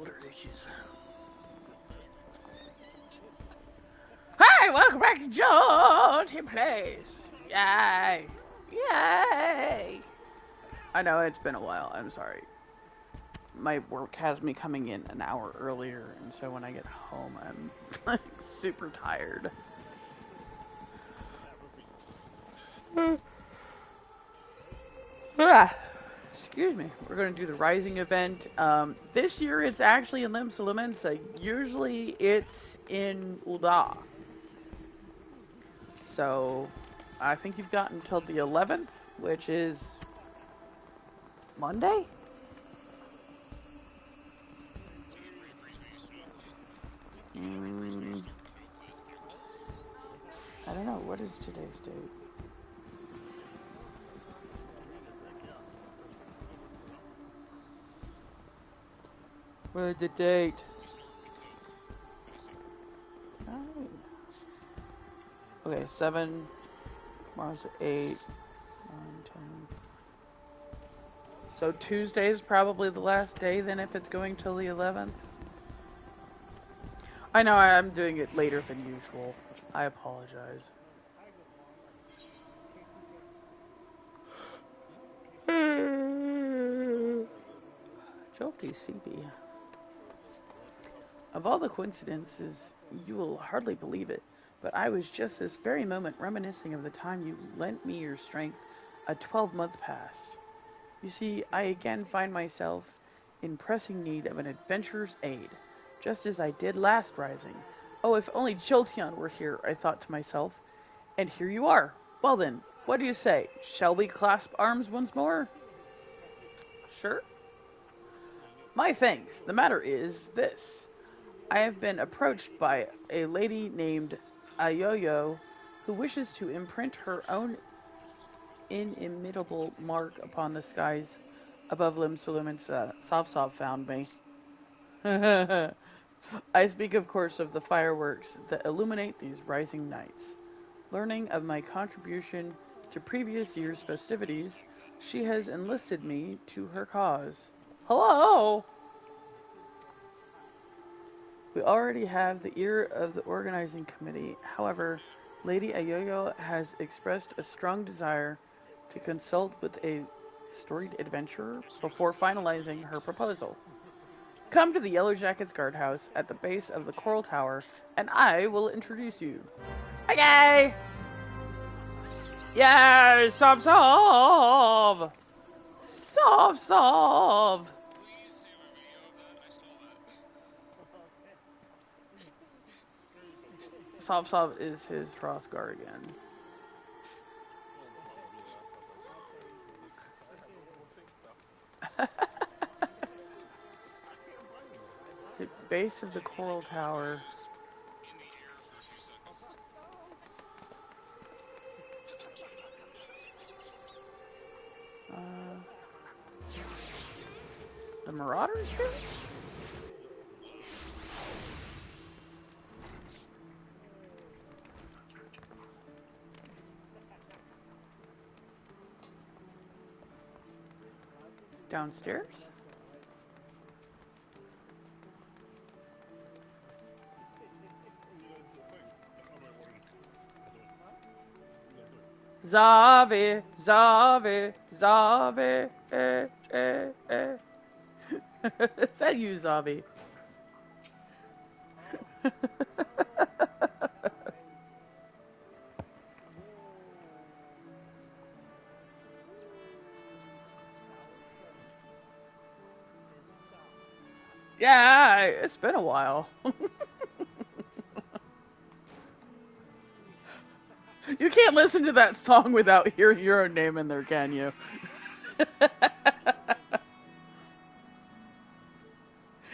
shoulder itches. Hi, welcome back to Jolty Place. Yay. Yay. I know it's been a while. I'm sorry. My work has me coming in an hour earlier, and so when I get home, I'm like super tired. Excuse me. We're going to do the Rising event. This year it's actually in Limsa. Usually it's in Ulda. So I think you've got until the 11th, which is Monday? I don't know. What is today's date? What is the date? 9. Okay, 7, Mars 8, 9, 10. So Tuesday is probably the last day then if it's going till the 11th? I know I'm doing it later than usual. I apologize. Jolty CB. Of all the coincidences, you will hardly believe it, but I was just this very moment reminiscing of the time you lent me your strength a 12-month past. You see, I again find myself in pressing need of an adventurer's aid, just as I did last rising. Oh, if only Jolteon were here, I thought to myself. And here you are. Well then, what do you say? Shall we clasp arms once more? Sure. My thanks. The matter is this. I have been approached by a lady named Ayoyo who wishes to imprint her own inimitable mark upon the skies above Limsa. Sov found me. I speak, of course, of the fireworks that illuminate these rising nights. Learning of my contribution to previous year's festivities, she has enlisted me to her cause. Hello! We already have the ear of the organizing committee. However, Lady Ayoyo has expressed a strong desire to consult with a storied adventurer before finalizing her proposal. Come to the Yellow Jackets guardhouse at the base of the Coral Tower, and I will introduce you. Okay! Yay! Sov! Sov! Sov is his Hrothgar again. The base of the Coral Tower. The Marauders here? Downstairs? Zavi. Is that you, Zavi? Yeah, it's been a while. You can't listen to that song without hearing your own name in there, can you?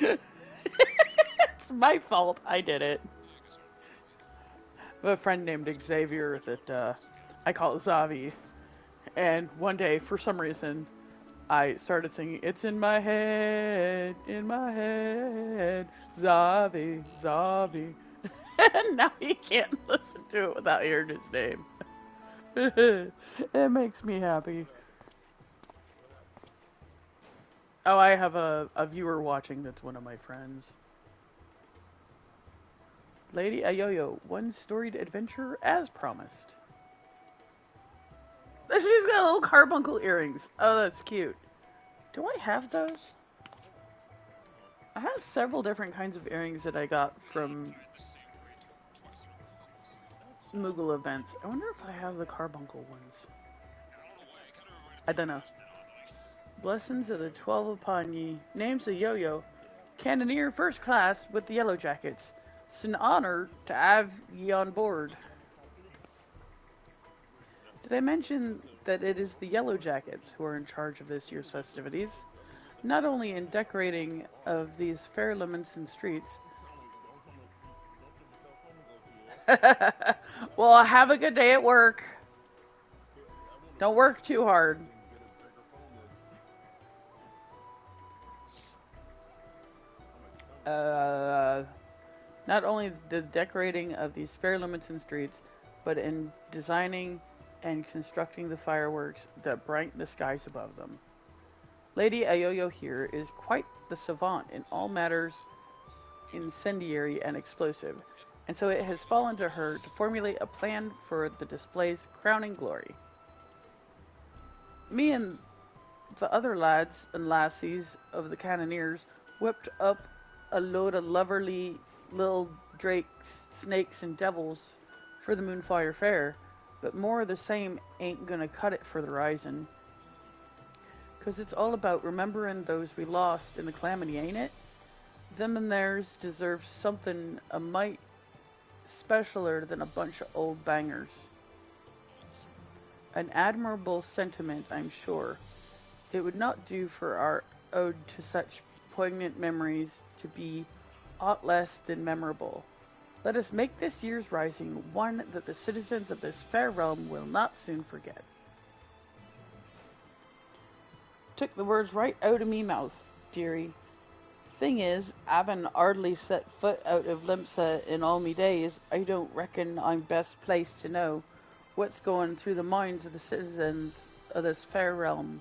It's my fault. I did it. I have a friend named Xavier that I call Zavi. And one day, for some reason, I started singing, "It's in my head, Zavi. And now he can't listen to it without hearing his name. It makes me happy. Oh, I have a viewer watching that's one of my friends. Lady Ayoyo, one storied adventure as promised. She's got little carbuncle earrings. Oh, that's cute. Do I have those? I have several different kinds of earrings that I got from Moogle events. I wonder if I have the carbuncle ones. I don't know. Blessings of the 12 upon ye. Name's a Yo-Yo. Cannoneer first class with the Yellow Jackets. It's an honor to have ye on board. Did I mention that it is the Yellow Jackets who are in charge of this year's festivities? Not only in decorating of these fair Lemonson streets. Well, have a good day at work. Don't work too hard. Not only the decorating of these fair Lemonson streets, but in designing and constructing the fireworks that brighten the skies above them. Lady Ayoyo here is quite the savant in all matters incendiary and explosive, and so it has fallen to her to formulate a plan for the display's crowning glory. Me and the other lads and lassies of the Cannoneers whipped up a load of loverly little drakes, snakes, and devils for the Moonfire Fair, but more of the same ain't gonna cut it for the Rising. 'Cause it's all about remembering those we lost in the calamity, ain't it? Them and theirs deserve something a mite specialer than a bunch of old bangers. An admirable sentiment, I'm sure. It would not do for our ode to such poignant memories to be aught less than memorable. Let us make this year's Rising one that the citizens of this fair realm will not soon forget. Took the words right out of me mouth, dearie. Thing is, havin' hardly set foot out of Limpsa in all me days, I don't reckon I'm best placed to know what's going through the minds of the citizens of this fair realm.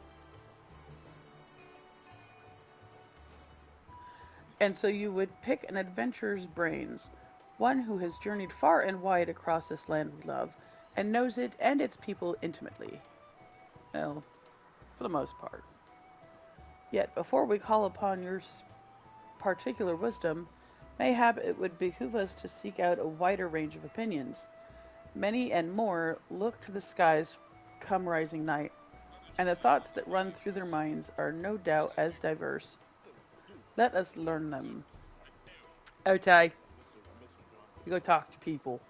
And so you would pick an adventurer's brains, one who has journeyed far and wide across this land we love, and knows it and its people intimately. Well, for the most part. Yet, before we call upon your particular wisdom, mayhap it would behoove us to seek out a wider range of opinions. Many and more look to the skies come rising night, and the thoughts that run through their minds are no doubt as diverse. Let us learn them. Okay. You go talk to people.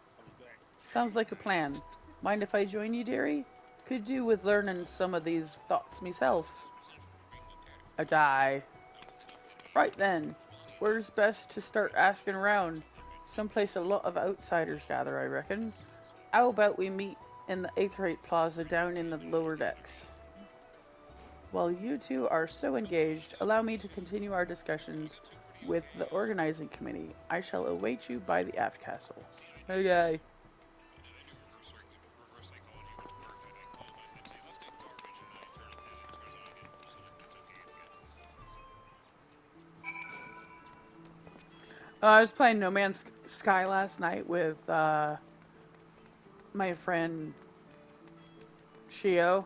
Sounds like a plan. Mind if I join you, dearie? Could do with learning some of these thoughts myself. Okay. Right then. Where's best to start asking around? Someplace a lot of outsiders gather, I reckon. How about we meet in the Aetherite Plaza down in the lower decks? While you two are so engaged, allow me to continue our discussions with the organizing committee. I shall await you by the aft castle. Okay. I was playing No Man's Sky last night with my friend Shio,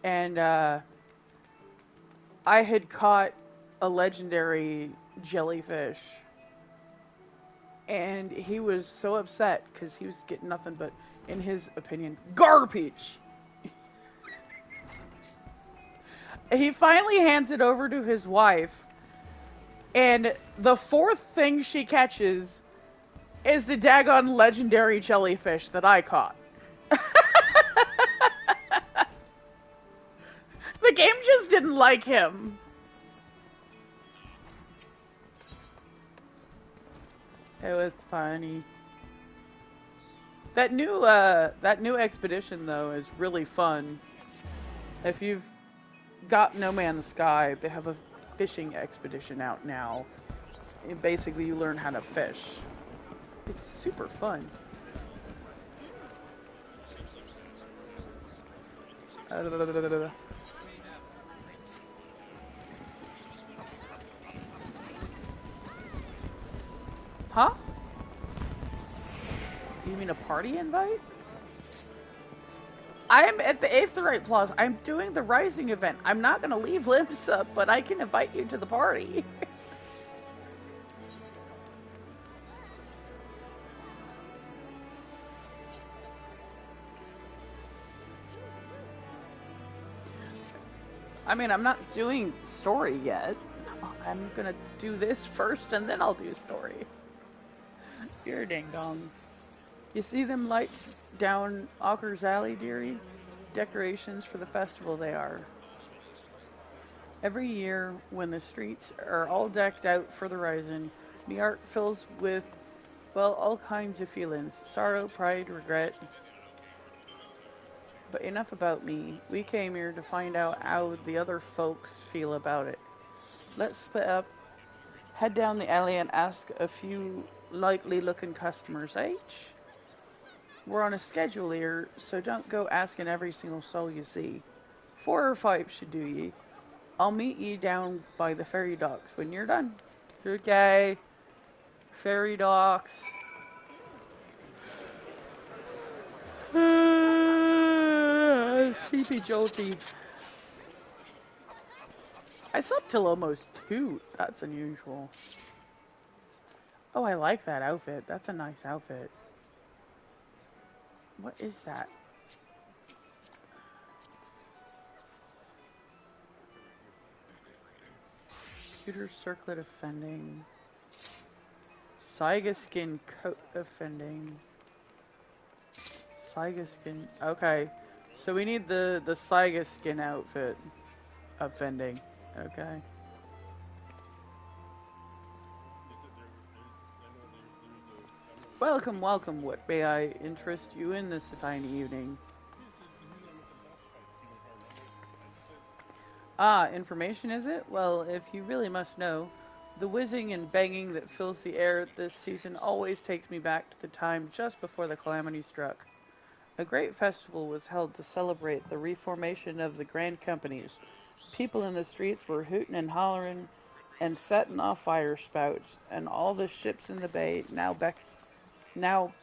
and I had caught a legendary jellyfish, and he was so upset because he was getting nothing but, in his opinion, garbage. He finally hands it over to his wife, and the fourth thing she catches is the daggone legendary jellyfish that I caught. The game just didn't like him. It was funny. That new expedition though is really fun. If you've got No Man's Sky, they have a fishing expedition out now. And basically you learn how to fish. It's super fun. Huh? You mean a party invite? I'm at the Aetheryte Plaza. I'm doing the Rising event. I'm not going to leave Limsa, but I can invite you to the party. I mean, I'm not doing story yet. I'm gonna do this first and then I'll do story. You're a ding dong. You see them lights down Auker's Alley, dearie? Decorations for the festival they are. Every year, when the streets are all decked out for the Rising, New York fills with, well, all kinds of feelings. Sorrow, pride, regret. But enough about me. We came here to find out how the other folks feel about it. Let's split up, head down the alley and ask a few likely looking customers, We're on a schedule here, so don't go asking every single soul you see. 4 or 5 should do ye. I'll meet ye down by the ferry docks when you're done. Okay. Ferry docks. Sleepy Jolty. I slept till almost 2. That's unusual. Oh, I like that outfit. That's a nice outfit. What is that? Shooter circlet offending. Saiga skin coat offending. Saiga skin. Okay. So we need the Saiga skin outfit offending. Okay. Welcome, welcome. What may I interest you in this tiny evening? Ah, information is it? Well, if you really must know, the whizzing and banging that fills the air this season always takes me back to the time just before the calamity struck. A great festival was held to celebrate the reformation of the grand companies. People in the streets were hooting and hollering and setting off fire spouts, and all the ships in the bay, now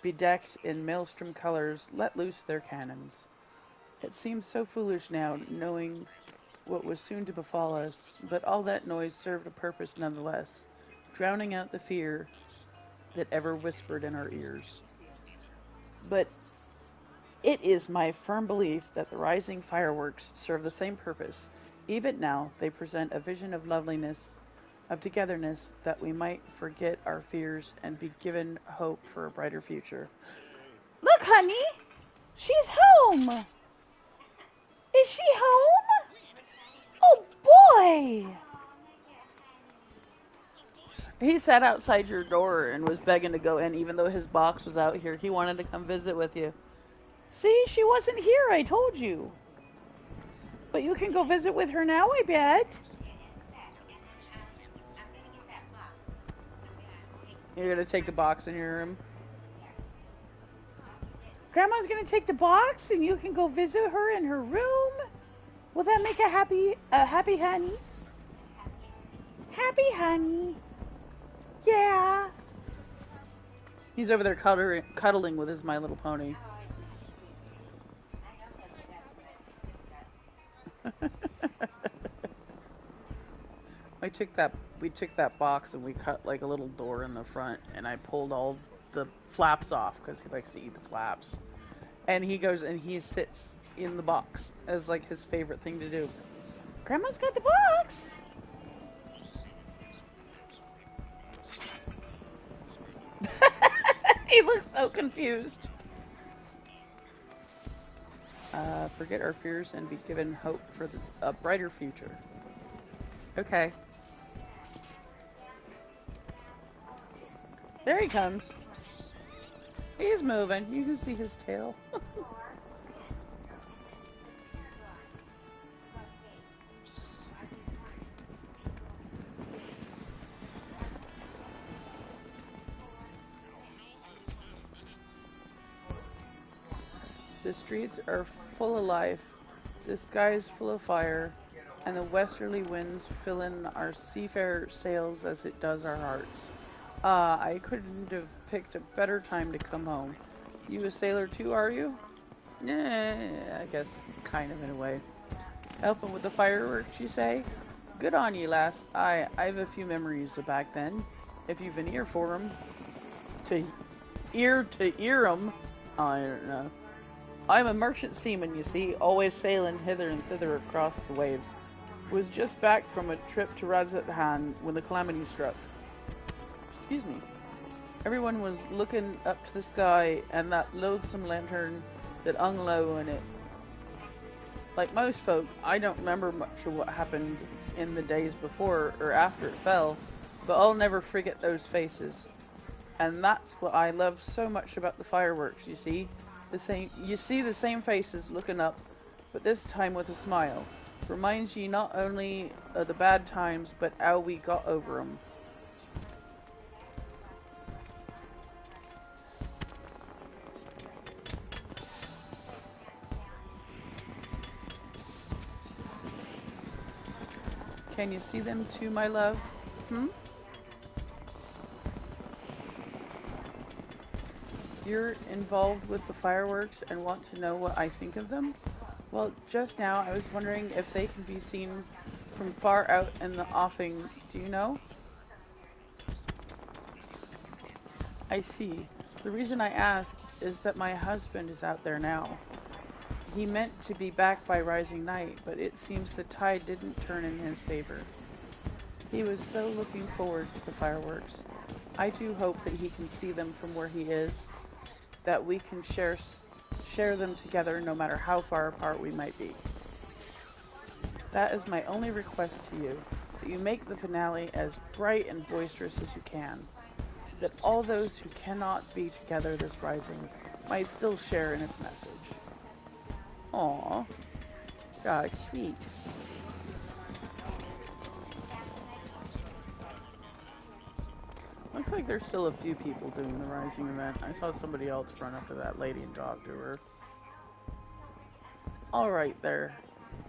bedecked in maelstrom colors, let loose their cannons. It seems so foolish now, knowing what was soon to befall us, but all that noise served a purpose nonetheless, drowning out the fear that ever whispered in our ears. But it is my firm belief that the rising fireworks serve the same purpose. Even now, they present a vision of loveliness, of togetherness, that we might forget our fears and be given hope for a brighter future. Look, honey! She's home! Is she home? Oh, boy! He sat outside your door and was begging to go in, even though his box was out here. He wanted to come visit with you. See, she wasn't here, I told you. But you can go visit with her now, I bet. You're gonna take the box in your room? Grandma's gonna take the box and you can go visit her in her room? Will that make a happy honey? Happy honey. Yeah. He's over there cuddling with his My Little Pony. We took that box and we cut like a little door in the front, and I pulled all the flaps off because he likes to eat the flaps. And he goes and he sits in the box as like his favorite thing to do. Grandma's got the box. He looks so confused. Forget our fears and be given hope for a brighter future. Okay. There he comes. He's moving. You can see his tail. The streets are full of life, the sky is full of fire, and the westerly winds fill in our seafarer sails as it does our hearts. I couldn't have picked a better time to come home. You a sailor too, are you? Yeah, I guess kind of in a way. Helping with the fireworks, you say? Good on you, lass. I've a few memories of back then. If you've an ear for 'em. To ear 'em. I don't know. I'm a merchant seaman, you see, always sailing hither and thither across the waves. Was just back from a trip to Razathan when the calamity struck. Excuse me. Everyone was looking up to the sky and that loathsome lantern that hung low in it. Like most folk, I don't remember much of what happened in the days before or after it fell, but I'll never forget those faces. And that's what I love so much about the fireworks, you see. You see the same faces looking up, but this time with a smile. Reminds ye not only of the bad times, but how we got over 'em. Can you see them too, my love? You're involved with the fireworks and want to know what I think of them? Well, just now I was wondering if they can be seen from far out in the offing. Do you know? I see. The reason I ask is that my husband is out there now. He meant to be back by rising night, but it seems the tide didn't turn in his favor. He was so looking forward to the fireworks. I do hope that he can see them from where he is, that we can share them together no matter how far apart we might be. That is my only request to you, that you make the finale as bright and boisterous as you can, that all those who cannot be together this rising might still share in its message. Aww. God, sweet. Looks like there's still a few people doing the Rising event. I saw somebody else run up to that lady and talk to her. Alright there.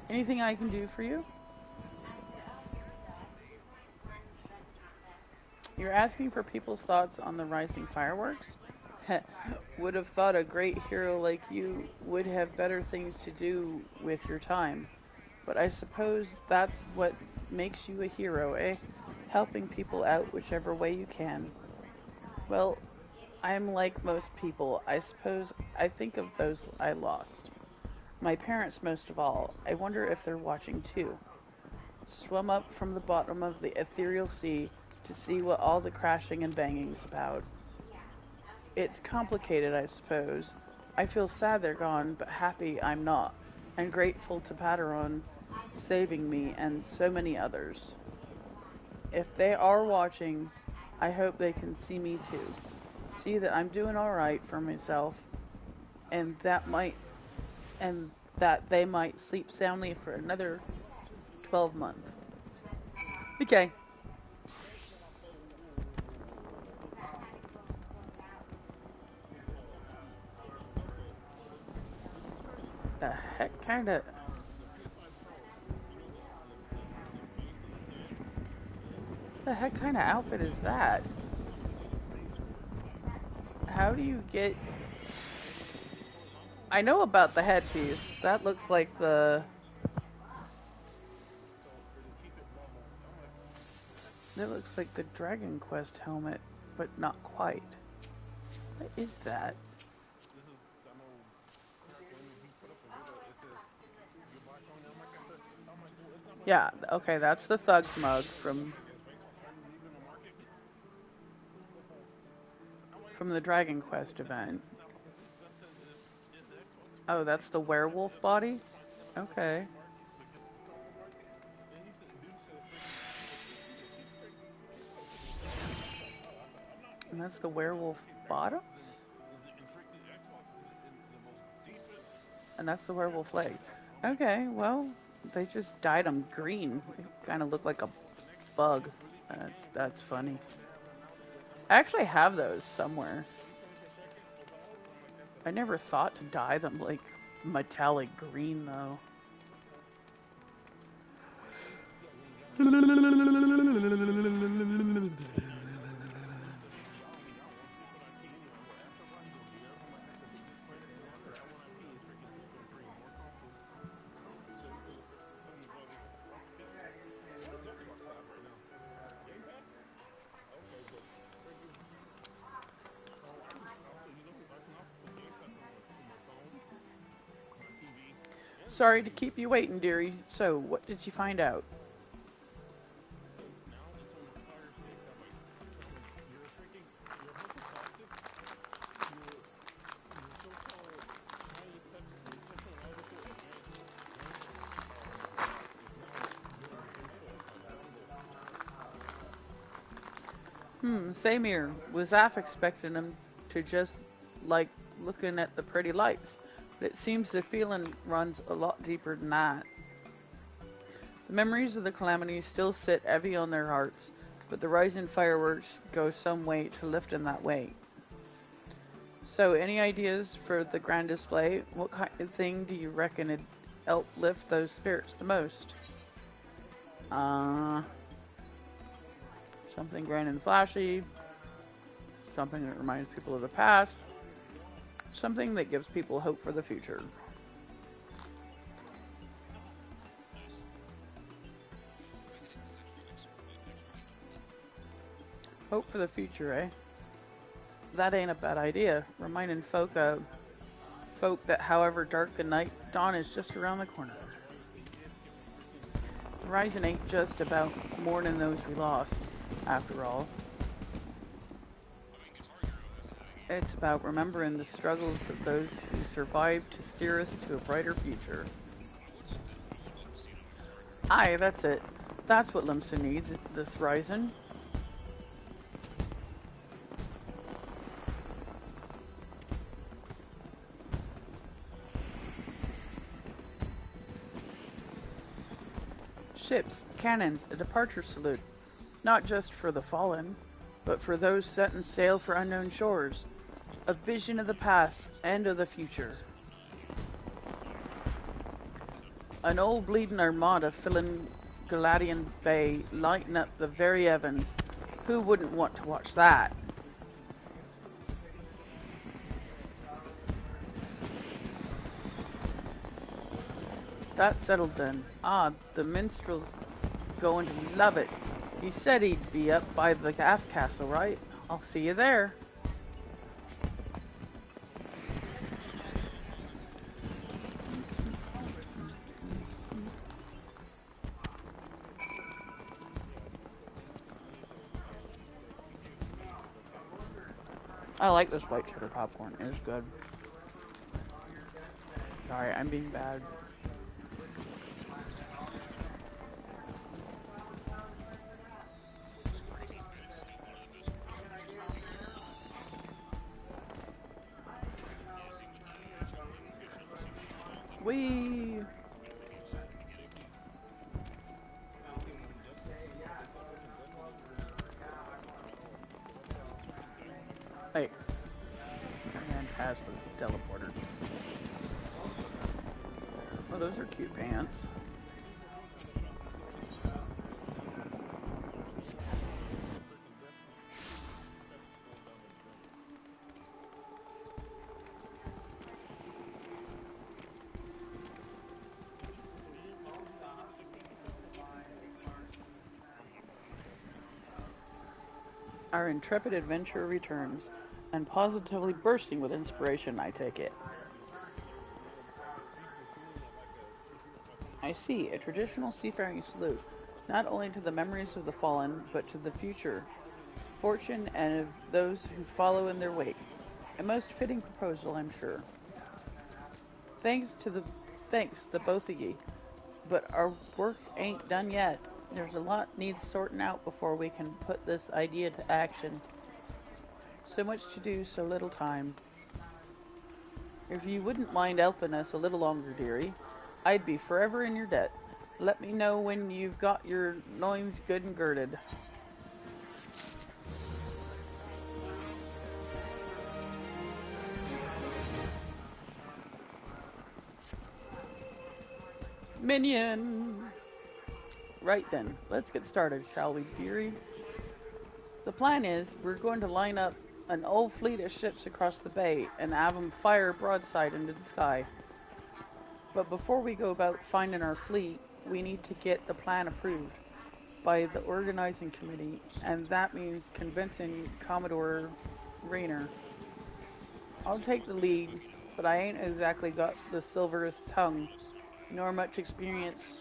Anything I can do for you? You're asking for people's thoughts on the Rising fireworks? Would have thought a great hero like you would have better things to do with your time. But I suppose that's what makes you a hero, eh? Helping people out whichever way you can. Well, I'm like most people. I suppose I think of those I lost. My parents most of all. I wonder if they're watching too. Swum up from the bottom of the ethereal sea to see what all the crashing and banging's about. It's complicated, I suppose. I feel sad they're gone, but happy I'm not, and grateful to Pateron saving me and so many others. If they are watching, I hope they can see me too. See that I'm doing alright for myself, and that they might sleep soundly for another 12 months. Okay. The heck kind of... The heck kind of outfit is that? How do you get... I know about the headpiece. That looks like the... That looks like the Dragon Quest helmet, but not quite. What is that? Yeah, okay, that's the Thug's mug from the Dragon Quest event. Oh, that's the werewolf body? Okay. And that's the werewolf bottoms? And that's the werewolf leg. Okay, well, they just dyed them green. They kind of look like a bug. That's funny. I actually have those somewhere. I never thought to dye them like metallic green though. Sorry to keep you waiting, dearie. So, what did you find out? Same here. Was half expecting him to just like looking at the pretty lights. But it seems the feeling runs a lot deeper than that. The memories of the calamity still sit heavy on their hearts, but the rising fireworks go some way to lifting that weight. So, any ideas for the grand display? What kind of thing do you reckon would help lift those spirits the most? Uh, Something grand and flashy, something that reminds people of the past, something that gives people hope for the future. Hope for the future, eh? That ain't a bad idea. Reminding folk that however dark the night, dawn is just around the corner. The rising ain't just about mourning those we lost, after all. It's about remembering the struggles of those who survived to steer us to a brighter future. Aye, that's it. That's what Limson needs, this rising. Ships, cannons, a departure salute. Not just for the fallen, but for those setting sail for unknown shores. A vision of the past and of the future. An old bleeding armada filling Galadian Bay, lighting up the very heavens. Who wouldn't want to watch that? That's settled then. Ah, the minstrel's going to love it. He said he'd be up by the Gaff Castle, right? I'll see you there. I like this white cheddar popcorn. It is good. Sorry, I'm being bad. Whee! Hey, I ran past the teleporter. Oh, those are cute pants. Our intrepid adventurer returns, and positively bursting with inspiration, I take it. I see, a traditional seafaring salute, not only to the memories of the fallen, but to the future, fortune, and of those who follow in their wake. A most fitting proposal, I'm sure. Thanks to the both of ye, but our work ain't done yet. There's a lot needs sorting out before we can put this idea to action. So much to do, so little time. If you wouldn't mind helping us a little longer, dearie, I'd be forever in your debt. Let me know when you've got your loins good and girded. Minion! Right then, let's get started, shall we, dearie? The plan is, we're going to line up an old fleet of ships across the bay and have them fire broadside into the sky. But before we go about finding our fleet, we need to get the plan approved by the organizing committee, and that means convincing Commodore Rayner. I'll take the lead, but I ain't exactly got the silverest tongue nor much experience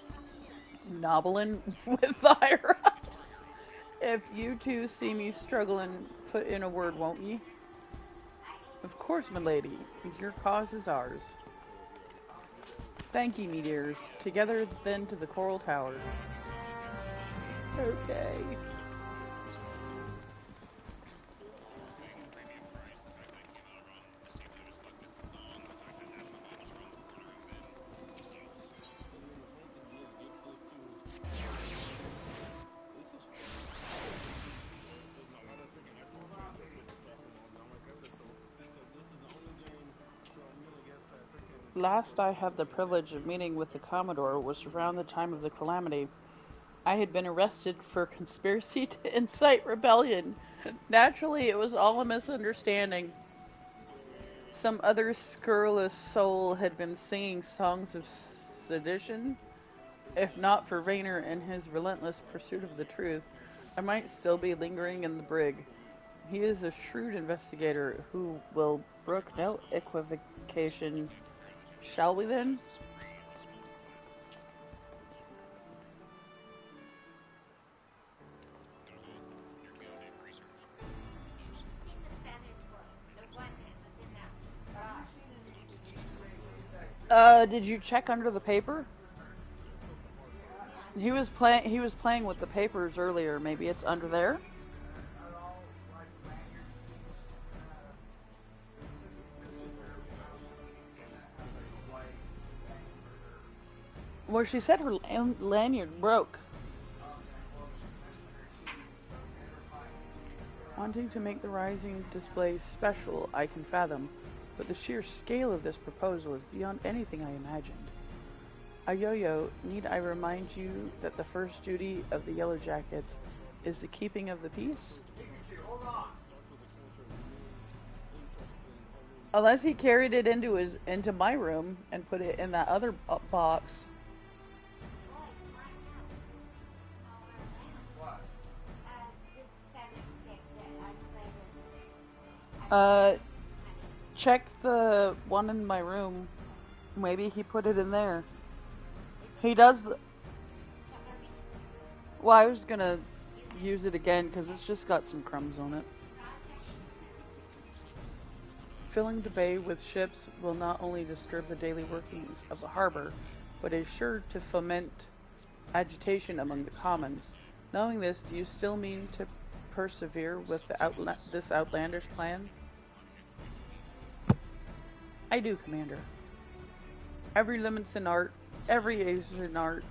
nobbling with the higher ups. If you two see me struggling, put in a word, won't ye? Of course, milady. Your cause is ours. Thank ye, me dears. Together then to the Coral Tower. Okay. Last I had the privilege of meeting with the Commodore was around the time of the calamity. I had been arrested for conspiracy to incite rebellion. Naturally, it was all a misunderstanding. Some other scurrilous soul had been singing songs of sedition. If not for Rayner and his relentless pursuit of the truth, I might still be lingering in the brig. He is a shrewd investigator who will brook no equivocation. Shall we then? Did you check under the paper? He was playing with the papers earlier. Maybe it's under there? Well, she said her lanyard broke. Wanting to make the rising display special, I can fathom, but the sheer scale of this proposal is beyond anything I imagined. Ayoyo, need I remind you that the first duty of the Yellow Jackets is the keeping of the peace? Unless he carried it into my room and put it in that other box. Uh, check the one in my room. Maybe he put it in there. He does. Well, I was gonna use it again because it's just got some crumbs on it. Filling the bay with ships will not only disturb the daily workings of the harbor, but is sure to foment agitation among the commons. Knowing this, do you still mean to persevere with this outlandish plan? I do, Commander. Every limits in art, every age in art,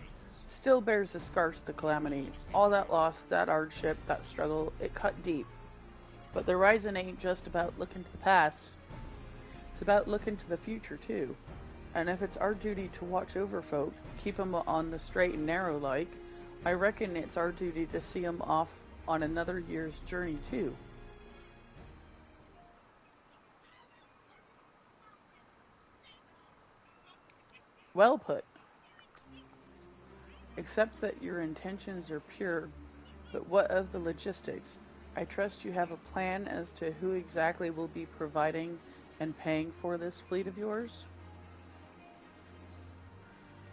still bears the scars of the calamity. All that loss, that hardship, that struggle, it cut deep. But the rising ain't just about looking to the past. It's about looking to the future, too. And if it's our duty to watch over folk, keep 'em on the straight and narrow like, I reckon it's our duty to see 'em off on another year's journey, too. Well put. Except that your intentions are pure, but what of the logistics? I trust you have a plan as to who exactly will be providing and paying for this fleet of yours?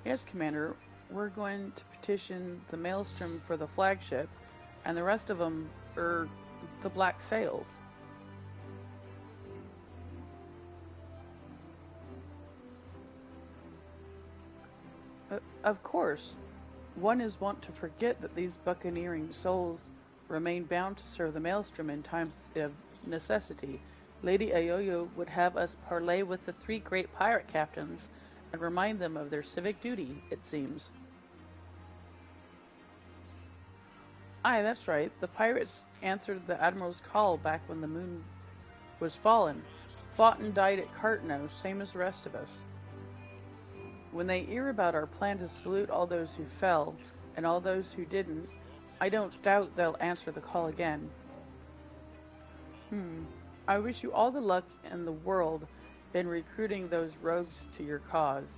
Yes, Commander. We're going to petition the Maelstrom for the flagship, and the rest of them are the Black Sails. Of course. One is wont to forget that these buccaneering souls remain bound to serve the Maelstrom in times of necessity. Lady Ayoyo would have us parley with the three great pirate captains and remind them of their civic duty, it seems. Aye, that's right. The pirates answered the Admiral's call back when the moon was fallen. Fought and died at Cartno, same as the rest of us. When they hear about our plan to salute all those who fell, and all those who didn't, I don't doubt they'll answer the call again. I wish you all the luck in the world in recruiting those rogues to your cause.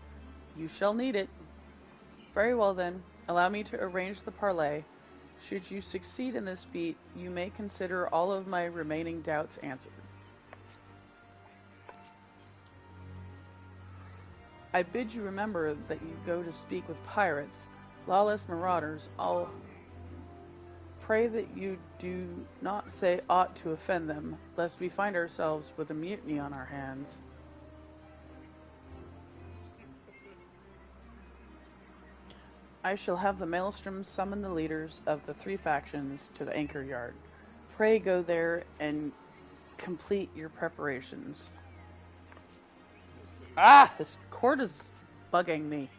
You shall need it. Very well then, allow me to arrange the parley. Should you succeed in this feat, you may consider all of my remaining doubts answered. I bid you remember that you go to speak with pirates, lawless marauders. I'll pray that you do not say aught to offend them, lest we find ourselves with a mutiny on our hands. I shall have the Maelstrom summon the leaders of the three factions to the anchor yard. Pray go there and complete your preparations. Ah, this cord is bugging me.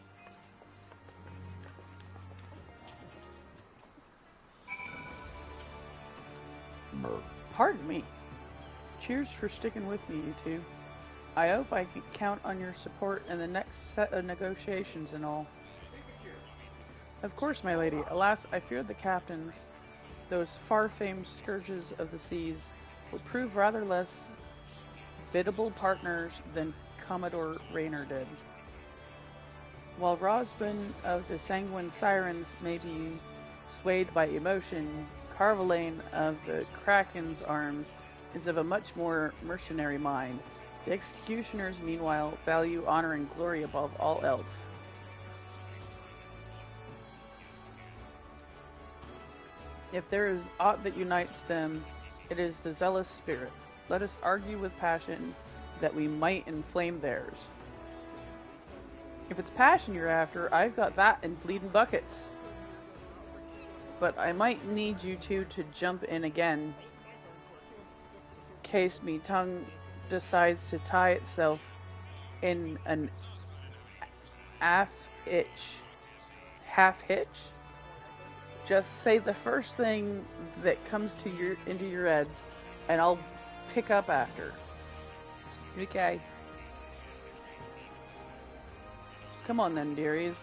Pardon me. Cheers for sticking with me, you two. I hope I can count on your support in the next set of negotiations and all. Of course, my lady. Alas, I fear the captains, those far-famed scourges of the seas, will prove rather less biddable partners than Commodore Rayner did. While Rosbin of the Sanguine Sirens may be swayed by emotion, Carvalane of the Kraken's arms is of a much more mercenary mind. The executioners, meanwhile, value honor and glory above all else. If there is aught that unites them, it is the zealous spirit. Let us argue with passion, that we might inflame theirs. If it's passion you're after, I've got that in bleeding buckets. But I might need you two to jump in again, case me tongue decides to tie itself in an half hitch. Just say the first thing that comes to into your heads, and I'll pick up after. Okay. Come on then, dearies.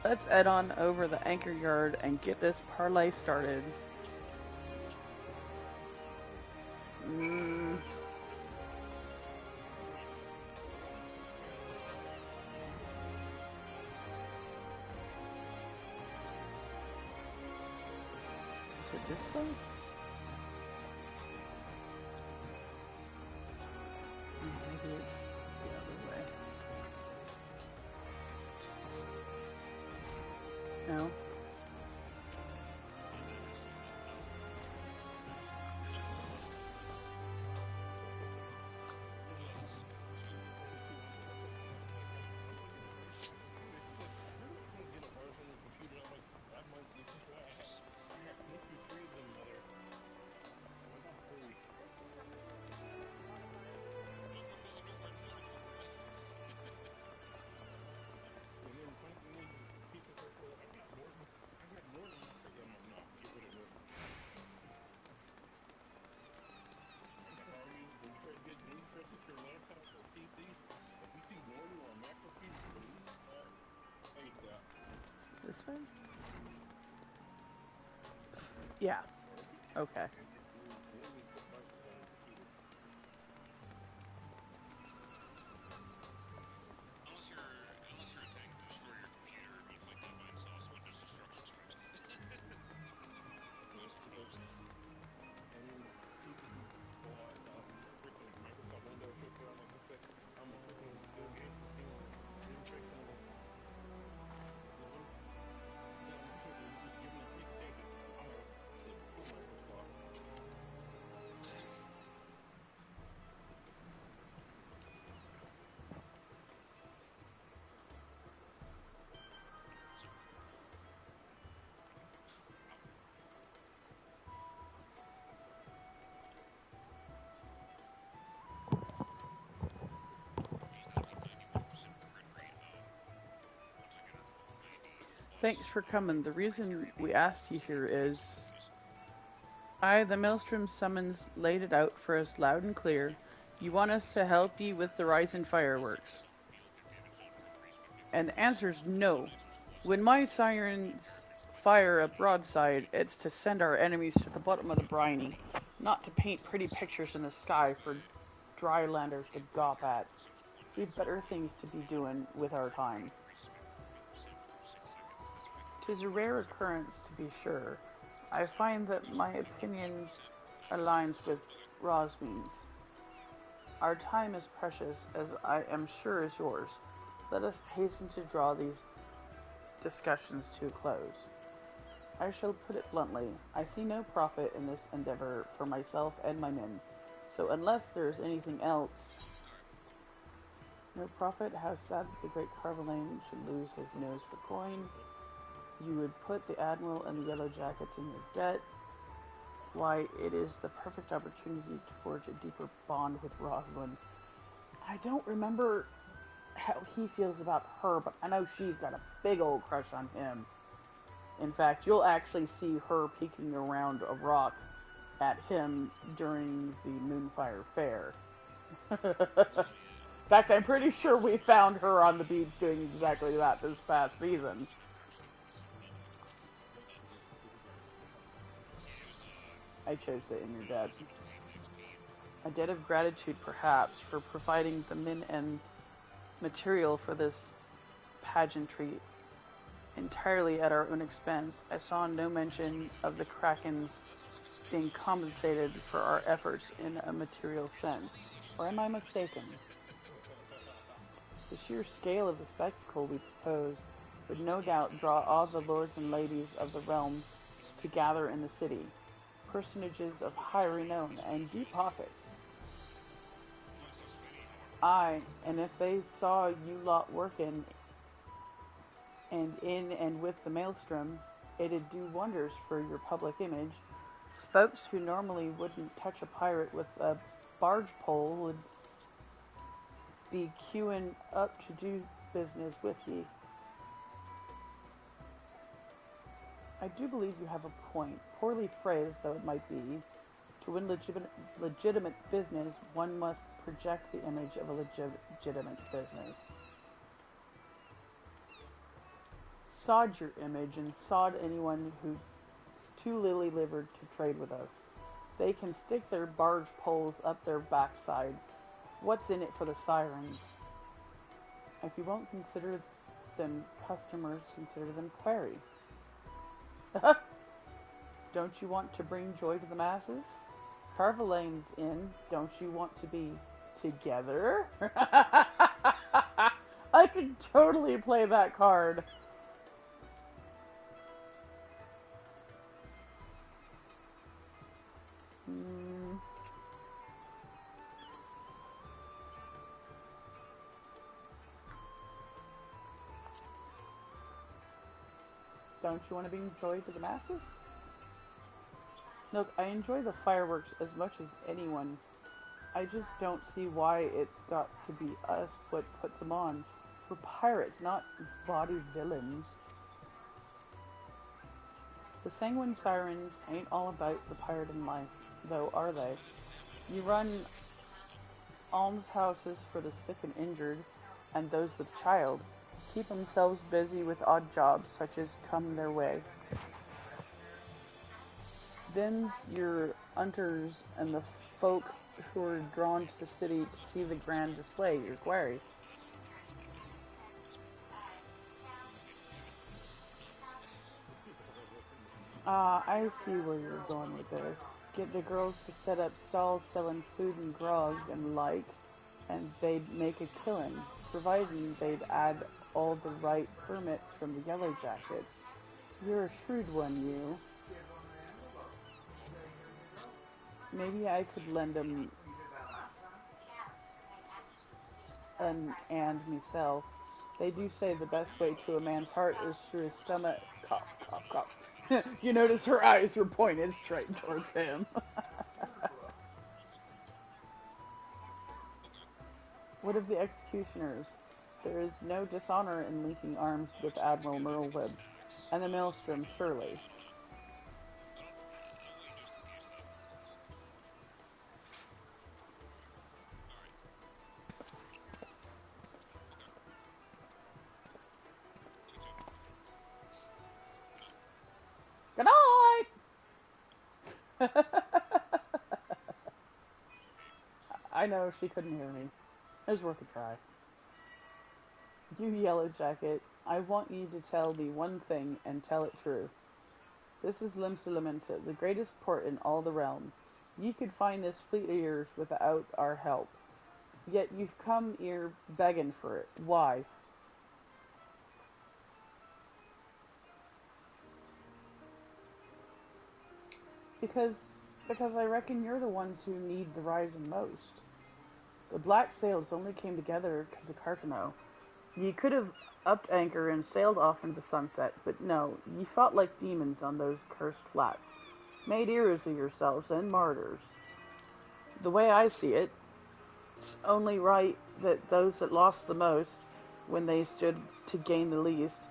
Let's head on over the anchor yard and get this parlay started. Is it this way? Maybe it's the other way. No. This way? Yeah. Okay. Thanks for coming. The reason we asked you here is... the Maelstrom summons laid it out for us loud and clear. You want us to help you with the rising fireworks. And the answer's no. When my sirens fire a broadside, it's to send our enemies to the bottom of the briny, not to paint pretty pictures in the sky for drylanders to gawp at. We've better things to be doing with our time. 'Tis a rare occurrence, to be sure. I find that my opinion aligns with Rosmin's. Our time is precious, as I am sure is yours. Let us hasten to draw these discussions to a close. I shall put it bluntly, I see no profit in this endeavor for myself and my men. So unless there is anything else... No profit? How sad that the great Carvalane should lose his nose for coin. You would put the Admiral and the Yellow Jackets in your debt. Why, it is the perfect opportunity to forge a deeper bond with Rosalind. I don't remember how he feels about her, but I know she's got a big old crush on him. In fact, you'll actually see her peeking around a rock at him during the Moonfire Fair. In fact, I'm pretty sure we found her on the beach doing exactly that this past season. I chose the in your debt. A debt of gratitude, perhaps, for providing the men and material for this pageantry entirely at our own expense. I saw no mention of the Krakens being compensated for our efforts in a material sense. Or am I mistaken? The sheer scale of the spectacle we propose would no doubt draw all the lords and ladies of the realm to gather in the city, personages of high renown and deep pockets. Aye, and if they saw you lot working and in and with the Maelstrom, it'd do wonders for your public image. Folks who normally wouldn't touch a pirate with a barge pole would be queuing up to do business with ye. I do believe you have a point, poorly phrased though it might be. To win legitimate business, one must project the image of a legitimate business. Sod your image and sod anyone who's too lily-livered to trade with us. They can stick their barge poles up their backsides. What's in it for the sirens? If you won't consider them customers, consider them quarry. Don't you want to bring joy to the masses? Carvalane's in. Don't you want to be together? I could totally play that card. Don't you want to bring joy to the masses? Look, I enjoy the fireworks as much as anyone. I just don't see why it's got to be us what puts them on. We're pirates, not bawdy villains. The sanguine sirens ain't all about the pirating life, though, are they? You run almshouses for the sick and injured, and those with child. Keep themselves busy with odd jobs such as come their way. Them's your hunters and the folk who are drawn to the city to see the grand display, your quarry. I see where you're going with this. Get the girls to set up stalls selling food and grog and like, and they'd make a killing, providing they'd add all the right permits from the Yellow Jackets. You're a shrewd one, you. Maybe I could lend them an and myself. They do say the best way to a man's heart is through his stomach. Cough, cough, cough. You notice her eyes were pointed straight towards him. What of the executioners? There is no dishonor in linking arms with Admiral Merlweb and the Maelstrom, surely. Good night! I know, she couldn't hear me. It was worth a try. You Yellow Jacket, I want you to tell me one thing and tell it true. This is Limsa, the greatest port in all the realm. Ye could find this fleet of yours without our help. Yet you've come here begging for it. Why? Because, because I reckon you're the ones who need the rising most. The black sails only came together because of Carcano. Ye could have upped anchor and sailed off into the sunset, but no, ye fought like demons on those cursed flats, made heroes of yourselves and martyrs. The way I see it, it's only right that those that lost the most, when they stood to gain the least,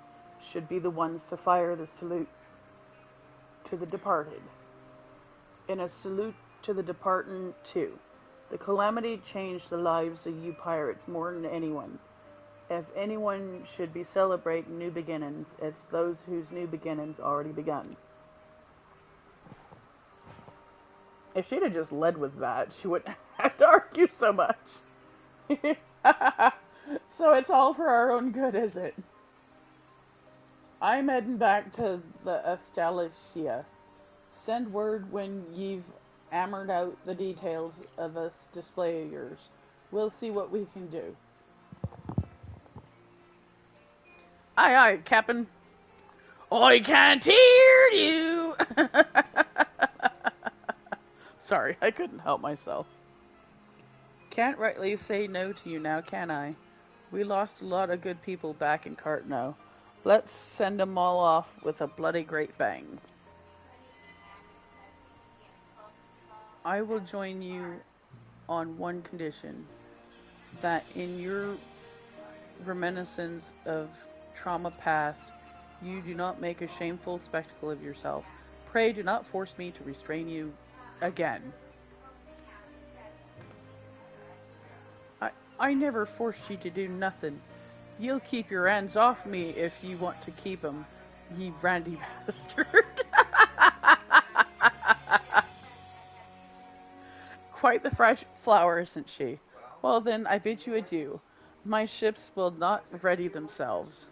should be the ones to fire the salute to the departed. And a salute to the departing, too. The calamity changed the lives of you pirates more than anyone. If anyone should be celebrating new beginnings, it's those whose new beginnings already begun. If she'd have just led with that, she wouldn't have to argue so much. So it's all for our own good, is it? I'm heading back to the Astalicia. Send word when you've hammered out the details of this display of yours. We'll see what we can do. Aye, aye, Captain. I can't hear you. Sorry, I couldn't help myself. Can't rightly say no to you now, can I? We lost a lot of good people back in Cartno. Let's send them all off with a bloody great bang. I will join you on one condition, that in your reminiscence of trauma past, you do not make a shameful spectacle of yourself. Pray do not force me to restrain you again. I never forced you to do nothing. You'll keep your hands off me if you want to keep them, ye randy bastard. Quite the fresh flower, isn't she? Well then, I bid you adieu. My ships will not ready themselves.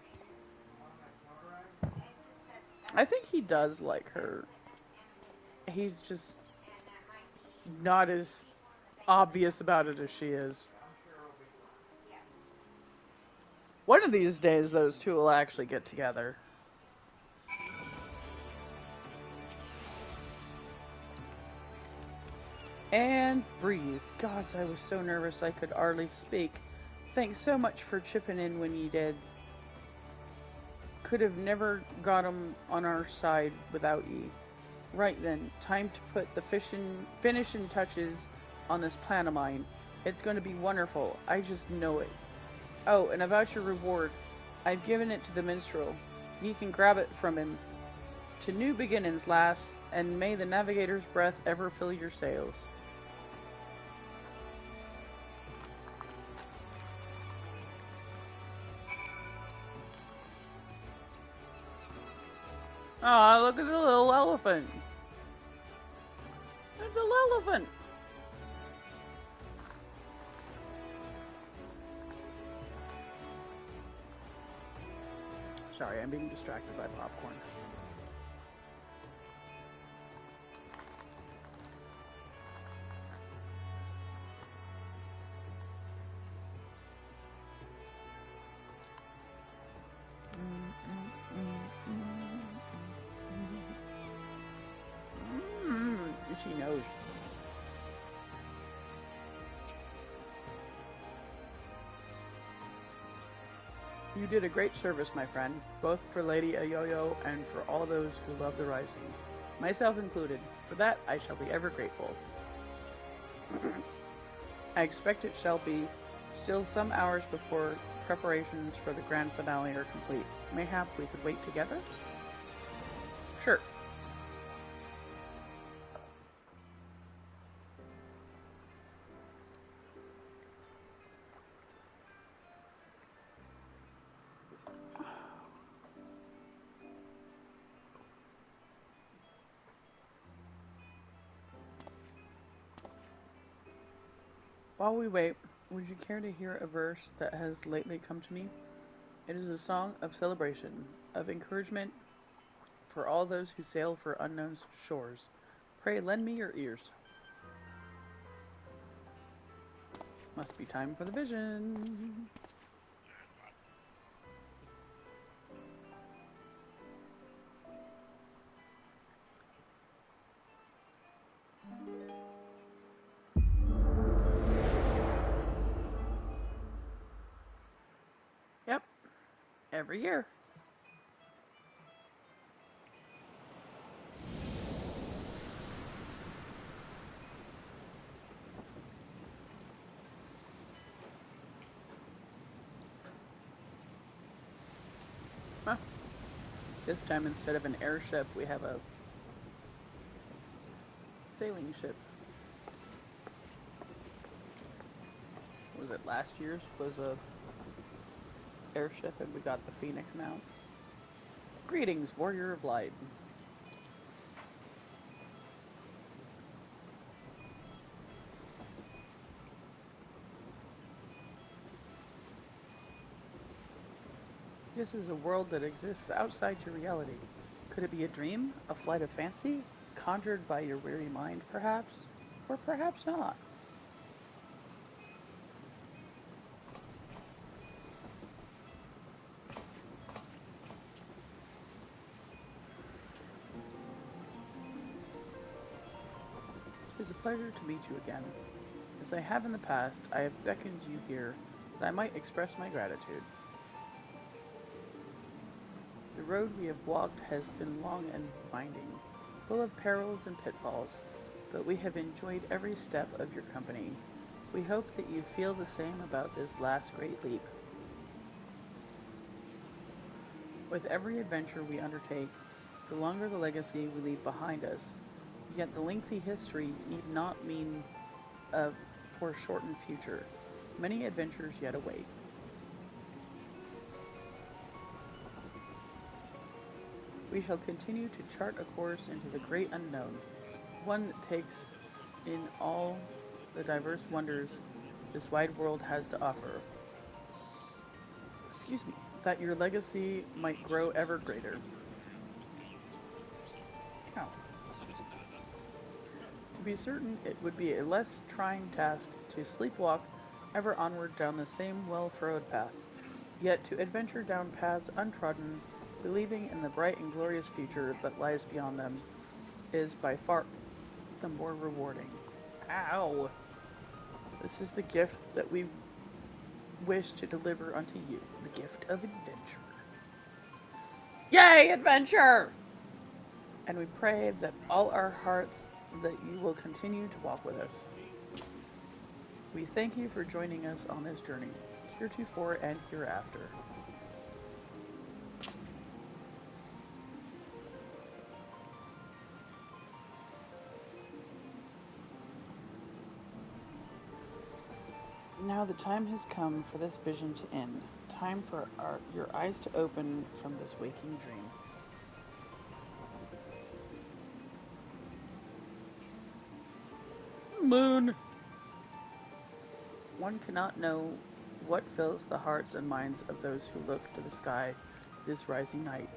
I think he does like her. He's just not as obvious about it as she is. One of these days, those two will actually get together. And breathe. Gods, I was so nervous I could hardly speak. Thanks so much for chipping in when you did. Could have never got 'em on our side without ye. Right then, time to put the finishing touches on this plan of mine. It's going to be wonderful. I just know it. Oh, and about your reward. I've given it to the minstrel. Ye can grab it from him. To new beginnings, lass, and may the navigator's breath ever fill your sails. Aw, look at the little elephant. It's a little elephant. Sorry, I'm being distracted by popcorn. She knows. You did a great service, my friend, both for Lady Ayoyo and for all those who love the Rising, myself included. For that, I shall be ever grateful. I expect it shall be still some hours before preparations for the grand finale are complete. Mayhap we could wait together? Sure. While we wait, would you care to hear a verse that has lately come to me? It is a song of celebration, of encouragement for all those who sail for unknown shores. Pray lend me your ears. Must be time for the vision. every year. Huh. This time, instead of an airship, we have a sailing ship. Was it last year's? Was a airship, and we got the Phoenix mount. Greetings, warrior of light. This is a world that exists outside your reality. Could it be a dream? A flight of fancy? Conjured by your weary mind, perhaps? Or perhaps not? It is a pleasure to meet you again. As I have in the past, I have beckoned you here that I might express my gratitude. The road we have walked has been long and winding, full of perils and pitfalls, but we have enjoyed every step of your company. We hope that you feel the same about this last great leap. With every adventure we undertake, the longer the legacy we leave behind us, yet the lengthy history need not mean a foreshortened future. Many adventures yet await. We shall continue to chart a course into the great unknown, one that takes in all the diverse wonders this wide world has to offer. Excuse me, that your legacy might grow ever greater. Now, to be certain, it would be a less trying task to sleepwalk ever onward down the same well-furrowed path, yet to adventure down paths untrodden, believing in the bright and glorious future that lies beyond them, is by far the more rewarding. Ow! This is the gift that we wish to deliver unto you, the gift of adventure. Yay, adventure! And we pray that all our hearts that you will continue to walk with us. We thank you for joining us on this journey, heretofore and hereafter. Now the time has come for this vision to end. Time for your eyes to open from this waking dream. Moon! One cannot know what fills the hearts and minds of those who look to the sky this rising night.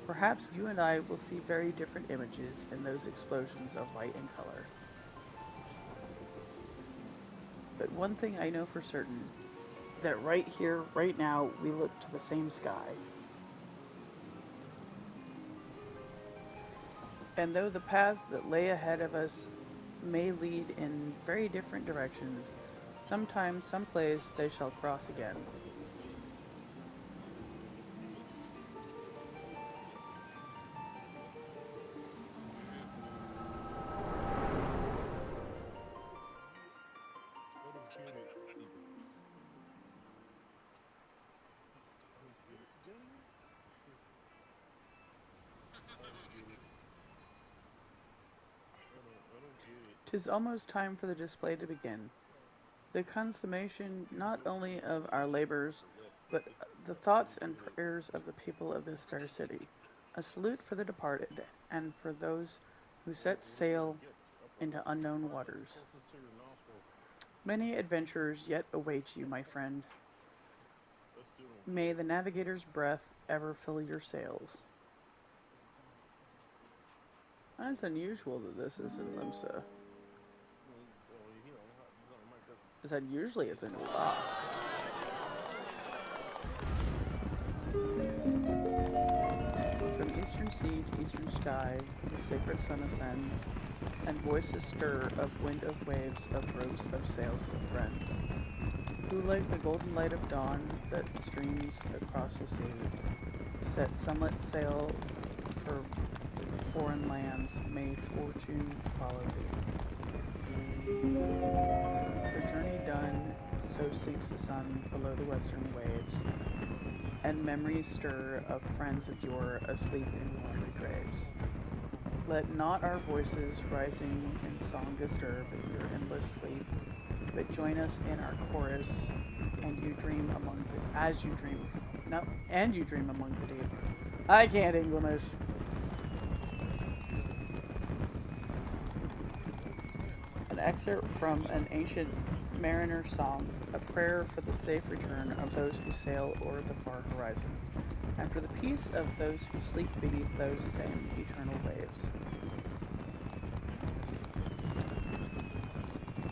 Perhaps you and I will see very different images in those explosions of light and color. But one thing I know for certain, that right here, right now, we look to the same sky. And though the paths that lay ahead of us may lead in very different directions, sometime, someplace, they shall cross again. Tis almost time for the display to begin. The consummation not only of our labors, but the thoughts and prayers of the people of this fair city. A salute for the departed, and for those who set sail into unknown waters. Many adventures yet await you, my friend. May the navigator's breath ever fill your sails. It's unusual that this is in Limsa. That usually is in Ula. From eastern sea to eastern sky, the sacred sun ascends, and voices stir of wind of waves of ropes of sails of friends. who like the golden light of dawn that streams across the sea, set sunlit sail for foreign lands, may fortune follow thee. The journey done, so sinks the sun below the western waves, and memories stir of friends of yore asleep in lonely graves. Let not our voices rising in song disturb your endless sleep, but join us in our chorus, and you dream among the as you dream no and you dream among the deep. I can't English. An excerpt from an ancient mariner song, a prayer for the safe return of those who sail o'er the far horizon, and for the peace of those who sleep beneath those same eternal waves.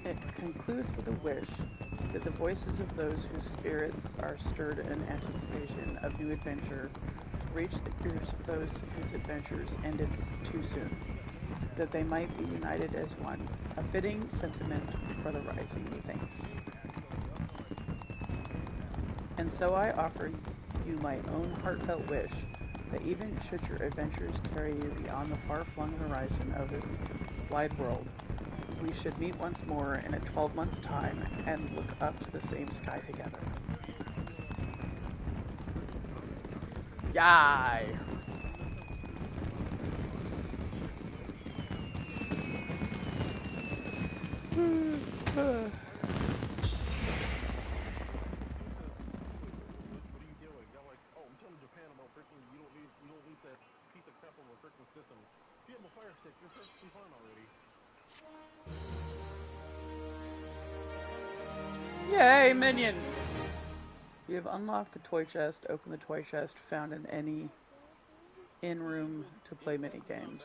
It concludes with a wish that the voices of those whose spirits are stirred in anticipation of new adventure reach the ears of those whose adventures ended too soon, that they might be united as one, a fitting sentiment for the rising, methinks. And so I offer you my own heartfelt wish that even should your adventures carry you beyond the far-flung horizon of this wide world, we should meet once more in a 12 months' time and look up to the same sky together. Yay! Yay, minion! You have unlocked the toy chest, opened the toy chest, found in any in-room to play mini-games.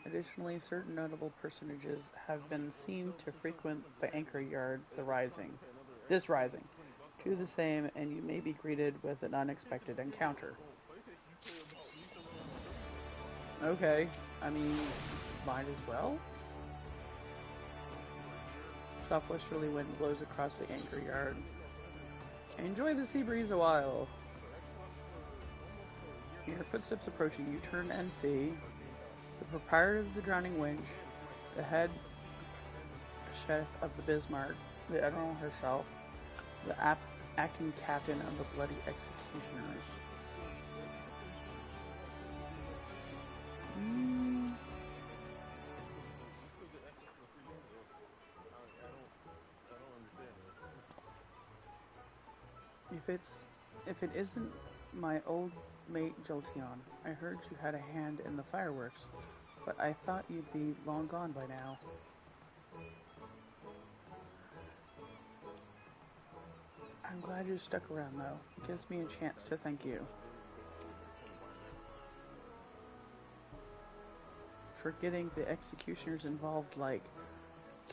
Additionally, certain notable personages have been seen to frequent the anchor yard, this rising. Do the same, and you may be greeted with an unexpected encounter. Okay, I mean, might as well. Southwesterly wind blows across the anchor yard. Enjoy the sea breeze a while. Your footsteps approaching, you turn and see the proprietor of the drowning winch, the head chef of the Bismarck, the Admiral herself, the acting captain of the bloody executioners. If it isn't my old mate Jolty, I heard you had a hand in the fireworks, but I thought you'd be long gone by now. I'm glad you stuck around, though. It gives me a chance to thank you for getting the executioners involved. Like,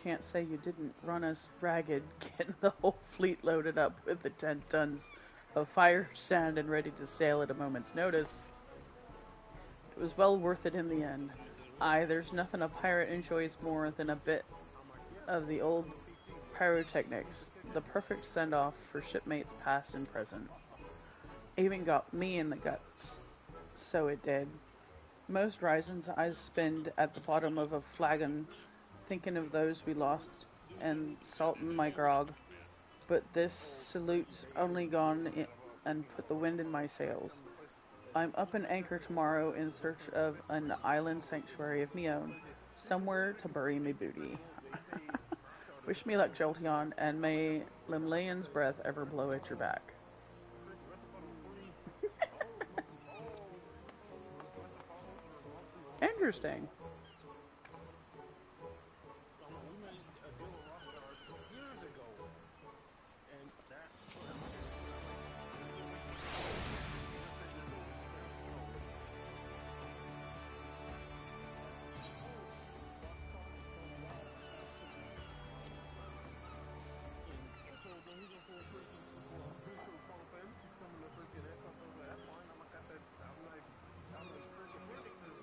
can't say you didn't run us ragged, getting the whole fleet loaded up with the 10 tons of fire sand and ready to sail at a moment's notice. It was well worth it in the end. Aye, there's nothing a pirate enjoys more than a bit of the old pyrotechnics, the perfect send-off for shipmates past and present. Even got me in the guts. So it did. Most risings I spend at the bottom of a flagon, thinking of those we lost and salting my grog. But this salute's only gone and put the wind in my sails. I'm up an anchor tomorrow in search of an island sanctuary of me own, somewhere to bury me booty. Wish me luck, Jolty, and may Limlayan's breath ever blow at your back. Interesting.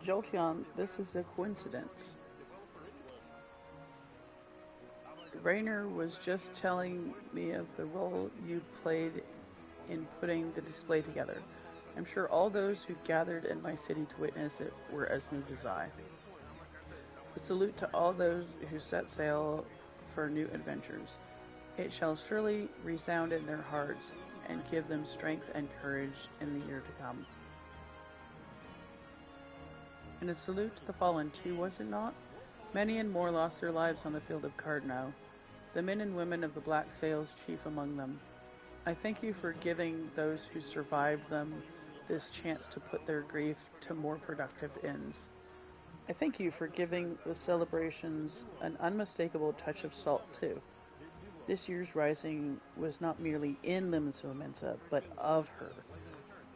Jolty, this is a coincidence. Rainer was just telling me of the role you played in putting the display together. I'm sure all those who gathered in my city to witness it were as moved as I. A salute to all those who set sail for new adventures. It shall surely resound in their hearts and give them strength and courage in the year to come. And a salute to the fallen too, was it not? Many and more lost their lives on the field of Cardno, the men and women of the Black Sails chief among them. I thank you for giving those who survived them this chance to put their grief to more productive ends. I thank you for giving the celebrations an unmistakable touch of salt, too. This year's rising was not merely in Limsa Mensa, but of her.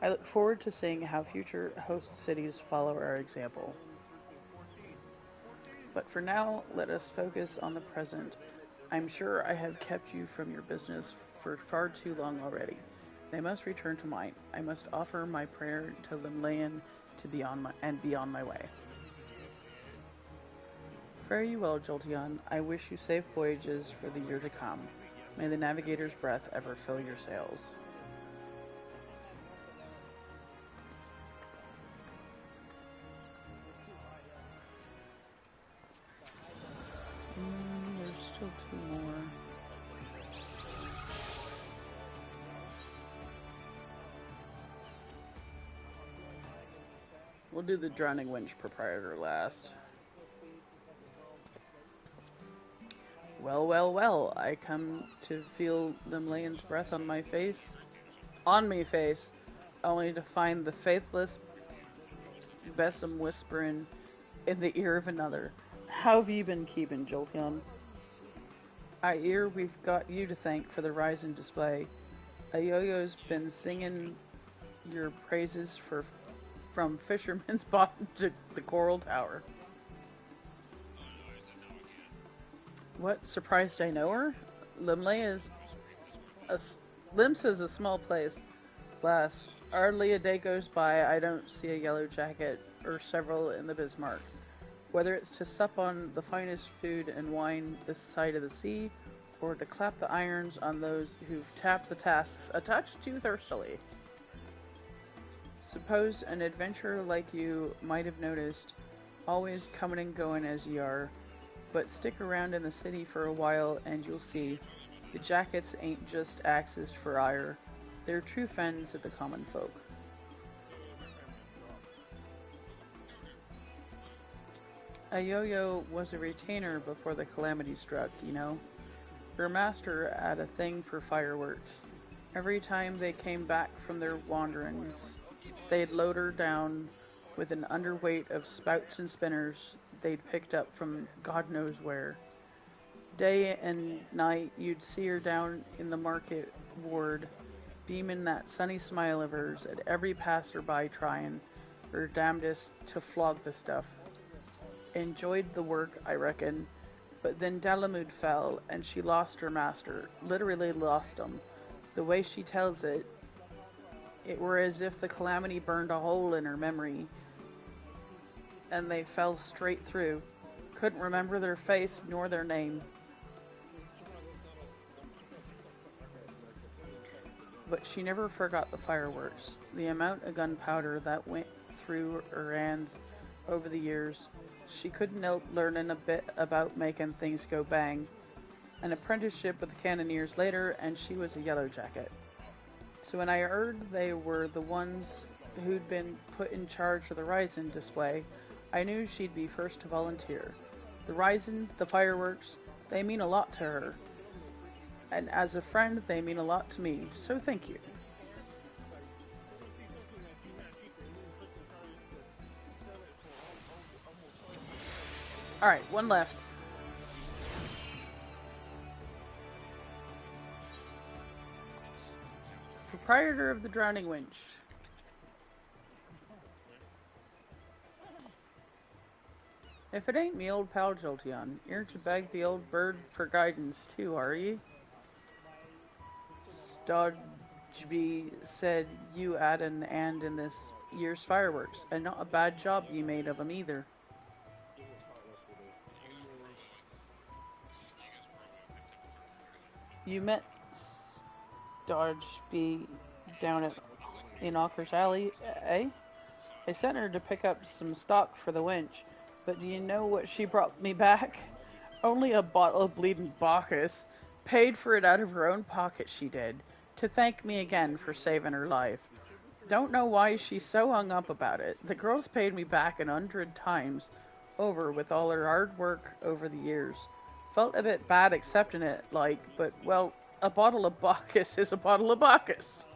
I look forward to seeing how future host cities follow our example. But for now, let us focus on the present. I'm sure I have kept you from your business for far too long already. I must return to mine. I must offer my prayer to Limlayan to be on my way. Fare you well, Jolteon. I wish you safe voyages for the year to come. May the navigator's breath ever fill your sails. There's still two more. We'll do the Drowning Winch Proprietor last. Well, well, well, I come to feel Limlayan's breath on my face, only to find the faithless besom whispering in the ear of another. How have you been keeping, Jolteon? I hear we've got you to thank for the rise in display. Ayoyo's been singing your praises from Fisherman's Bottom to the Coral Tower. What? Surprised I know her? Limsa's a small place. Lass, hardly a day goes by I don't see a yellow jacket or several in the Bismarck. Whether it's to sup on the finest food and wine this side of the sea, or to clap the irons on those who've tapped the tasks a touch too thirstily. Suppose an adventurer like you might have noticed, always coming and going as ye are, but stick around in the city for a while and you'll see, the jackets ain't just axes for ire, they're true friends of the common folk. Ayoyo was a retainer before the calamity struck, you know. Her master had a thing for fireworks. Every time they came back from their wanderings, they'd load her down with an underweight of spouts and spinners they'd picked up from God knows where. Day and night you'd see her down in the market ward, beaming that sunny smile of hers at every passerby, trying her damnedest to flog the stuff. Enjoyed the work, I reckon, but then Dalamud fell and she lost her master, literally lost him. The way she tells it, it were as if the calamity burned a hole in her memory and they fell straight through. Couldn't remember their face nor their name. But she never forgot the fireworks. The amount of gunpowder that went through her hands over the years. She couldn't help learning a bit about making things go bang. An apprenticeship with the cannoneers later, and she was a yellow jacket. So when I heard they were the ones who'd been put in charge of the Ryzen display, I knew she'd be first to volunteer. The Ryzen, the fireworks, they mean a lot to her. And as a friend, they mean a lot to me, so thank you. Alright, one left. Proprietor of the Drowning Winch. If it ain't me old pal Jolteon, you're to beg the old bird for guidance too, are ye? Stodgeby said you had an hand in this year's fireworks, and not a bad job ye made of 'em either. You met Dodgeby down in Ockers Alley, eh? I sent her to pick up some stock for the winch, but do you know what she brought me back? Only a bottle of bleeding Bacchus. Paid for it out of her own pocket, she did, to thank me again for saving her life. Don't know why she's so hung up about it. The girl's paid me back 100 times over with all her hard work over the years. Felt a bit bad accepting it, like, but, well, a bottle of Bacchus is a bottle of Bacchus.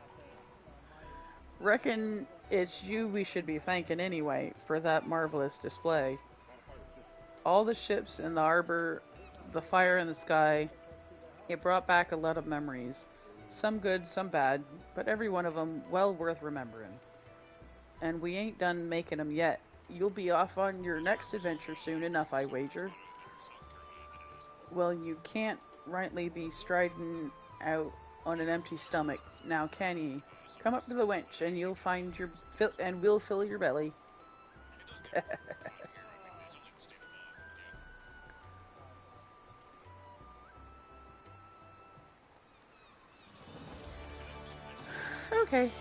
Reckon it's you we should be thanking anyway for that marvelous display. All the ships in the harbor, the fire in the sky, it brought back a lot of memories. Some good, some bad, but every one of 'em well worth remembering. And we ain't done making 'em yet. You'll be off on your next adventure soon enough, I wager. Well, you can't rightly be striding out on an empty stomach, now can ye? Come up to the winch, and you'll find and we'll fill your belly. Okay.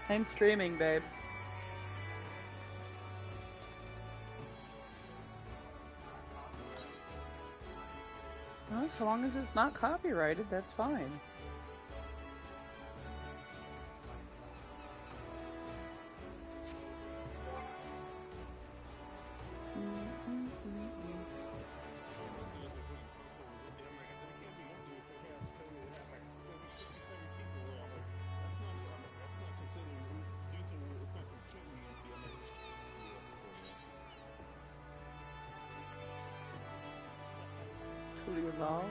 I'm streaming, babe. Well, so long as it's not copyrighted, that's fine. Lol.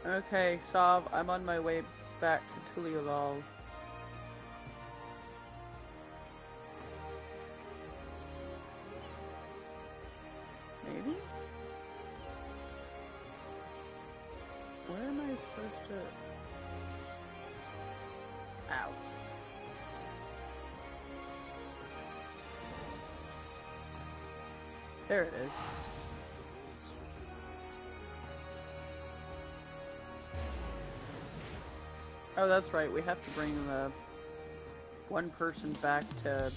Okay, Sav, I'm on my way back to Tuliolol. Maybe? Where am I supposed to... Ow. There it is. Oh, that's right. We have to bring the one person back to... Is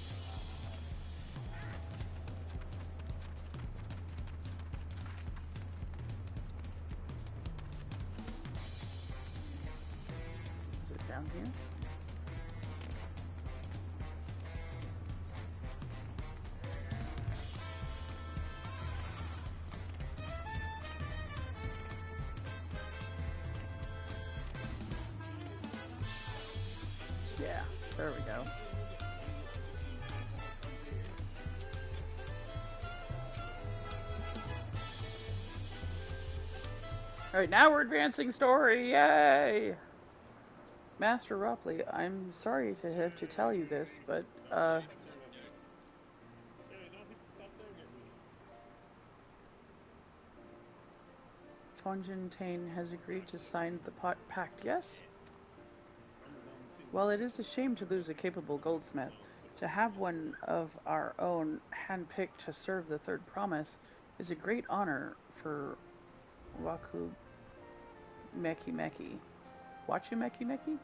it down here? Yeah, there we go. Alright, now we're advancing story, yay! Master Ropley, I'm sorry to have to tell you this, but, Fontaine has agreed to sign the pact, yes? While it is a shame to lose a capable goldsmith, to have one of our own handpicked to serve the third promise is a great honor for Waku Meki Meki. Wachu Meki Meki?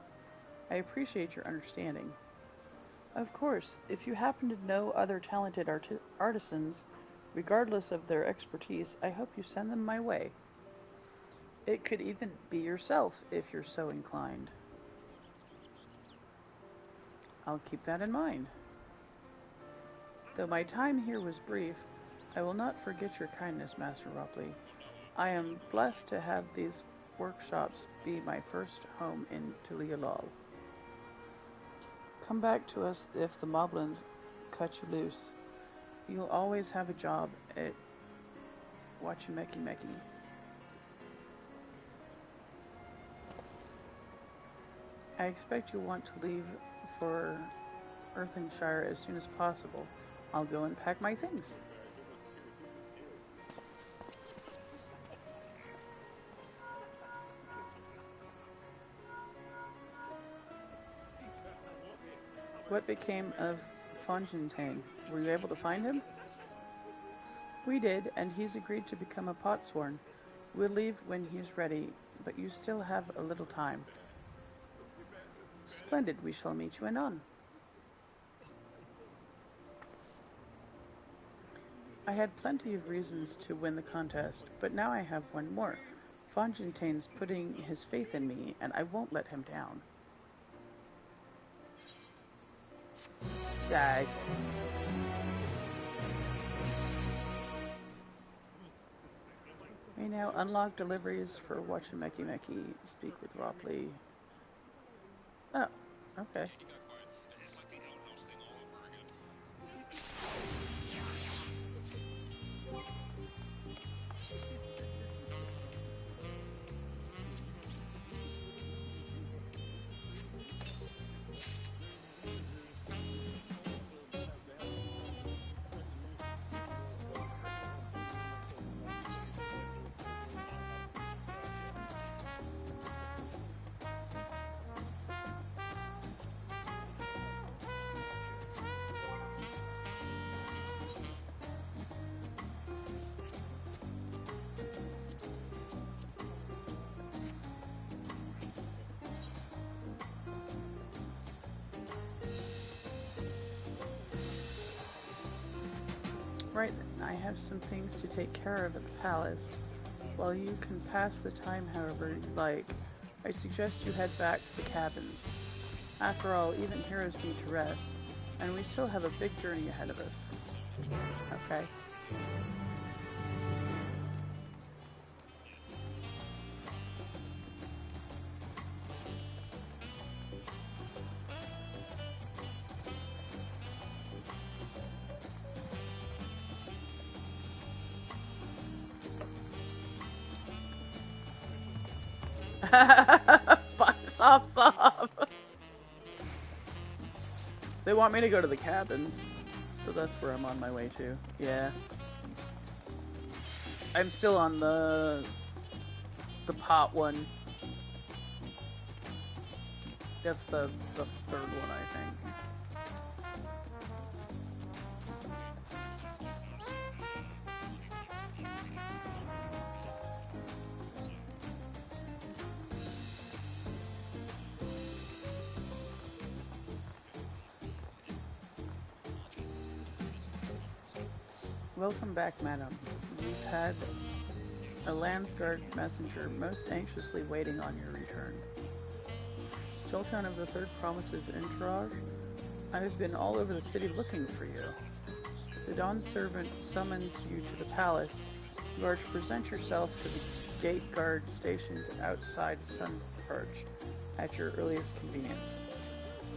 I appreciate your understanding. Of course, if you happen to know other talented artisans, regardless of their expertise, I hope you send them my way. It could even be yourself, if you're so inclined. I'll keep that in mind. Though my time here was brief, I will not forget your kindness, Master Ropley. I am blessed to have these workshops be my first home in Tuliolol. Come back to us if the moblins cut you loose. You'll always have a job at Wachimeki Meki. I expect you'll want to leave for Earthenshire as soon as possible. I'll go and pack my things. What became of Fontaine? Were you able to find him? We did, and he's agreed to become a potsworn. We'll leave when he's ready, but you still have a little time. Splendid, we shall meet you anon. I had plenty of reasons to win the contest, but now I have one more. Fontaine's putting his faith in me, and I won't let him down. Die. We now unlock deliveries for Wachimeki Meki. Speak with Ropley. Oh, okay. Right, I have some things to take care of at the palace. While you can pass the time however you like, I suggest you head back to the cabins. After all, even heroes need to rest, and we still have a big journey ahead of us. Okay. Stop. They want me to go to the cabins, so that's where I'm on my way to. Yeah. I'm still on the pot one. That's the third one, I think. Welcome back, madam. We've had a Landsguard messenger most anxiously waiting on your return. Jolty of the Third promises entourage. I have been all over the city looking for you. The Dawn servant summons you to the palace. You are to present yourself to the gate guard stationed outside Sun Perch at your earliest convenience.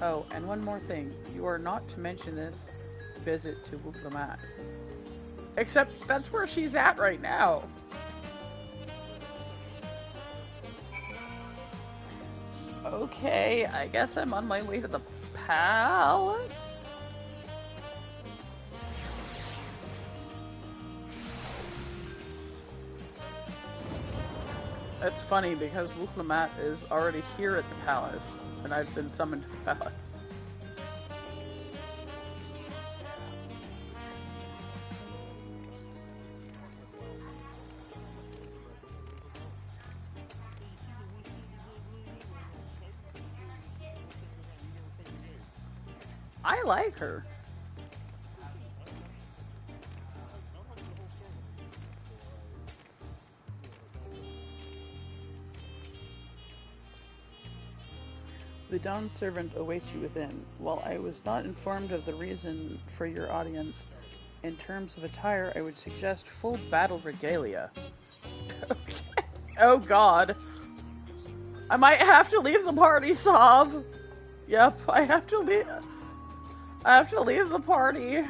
Oh, and one more thing. You are not to mention this visit to Wuklamat. Except that's where she's at right now. Okay, I guess I'm on my way to the palace? It's funny because Wuklamat is already here at the palace, and I've been summoned to the palace. I like her. The Dawn servant awaits you within. While I was not informed of the reason for your audience, in terms of attire, I would suggest full battle regalia. Okay. Oh god. I might have to leave the party, Sov. Yep, I have to leave. I have to leave the party.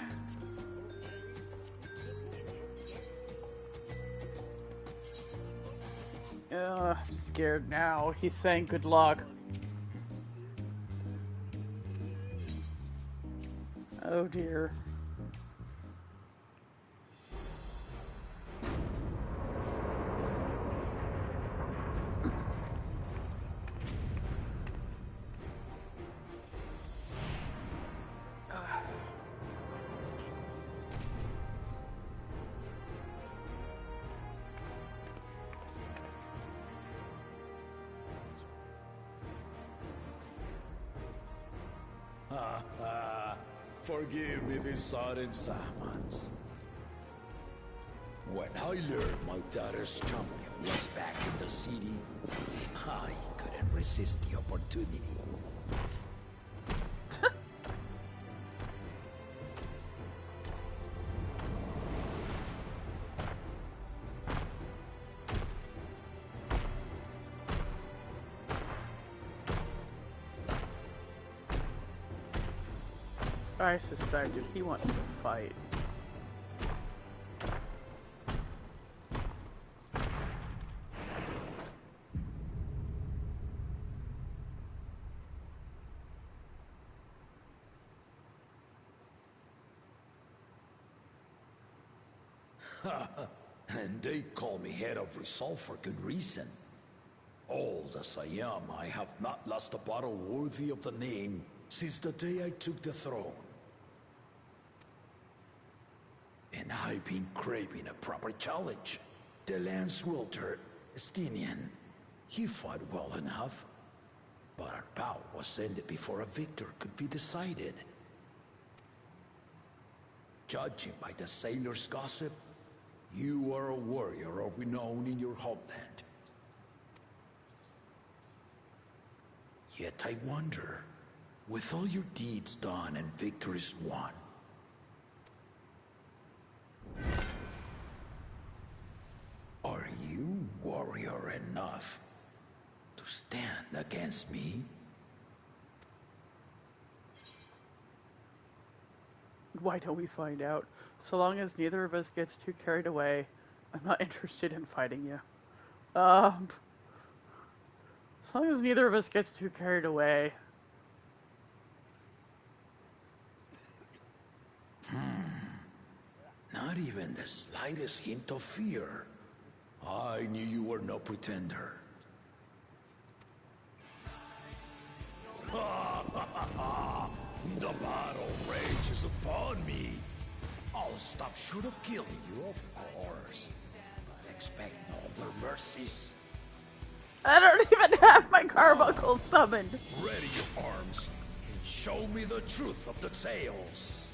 I'm scared now. He's saying good luck. Oh dear. Forgive me this sudden summons. When I learned my daughter's champion was back in the city, I couldn't resist the opportunity. I suspected he wants to fight. And they call me head of resolve for good reason. Old as I am, I have not lost a battle worthy of the name since the day I took the throne. And I've been craving a proper challenge. The lance wielder, Estinian, he fought well enough, but our bout was ended before a victor could be decided. Judging by the sailors' gossip, you are a warrior of renown in your homeland. Yet I wonder, with all your deeds done and victories won, are you warrior enough to stand against me? Why don't we find out? So long as neither of us gets too carried away, I'm not interested in fighting you. As long as neither of us gets too carried away. Not even the slightest hint of fear. I knew you were no pretender. The battle rages upon me. I'll stop short of killing you, of course. But expect no other mercies. I don't even have my carbuncle summoned. Ready your arms and show me the truth of the tales.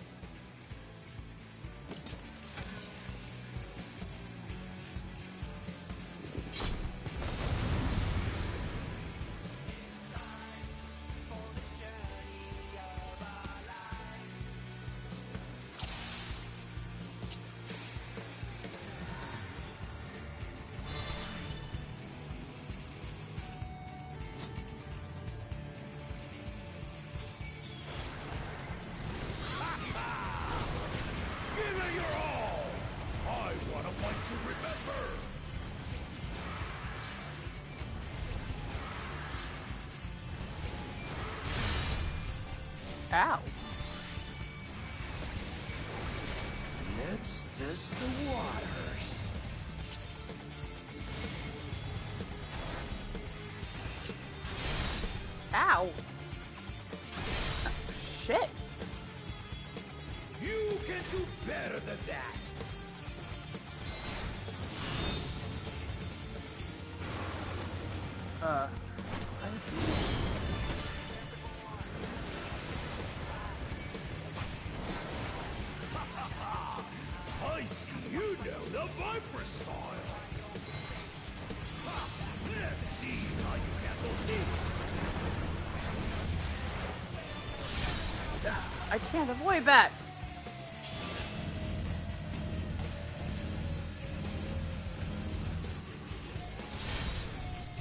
Ow. Let's test the waters. Ow. Shit. You can do better than that. I see you know the Viper style. Let's see how you handle this. I can't avoid that.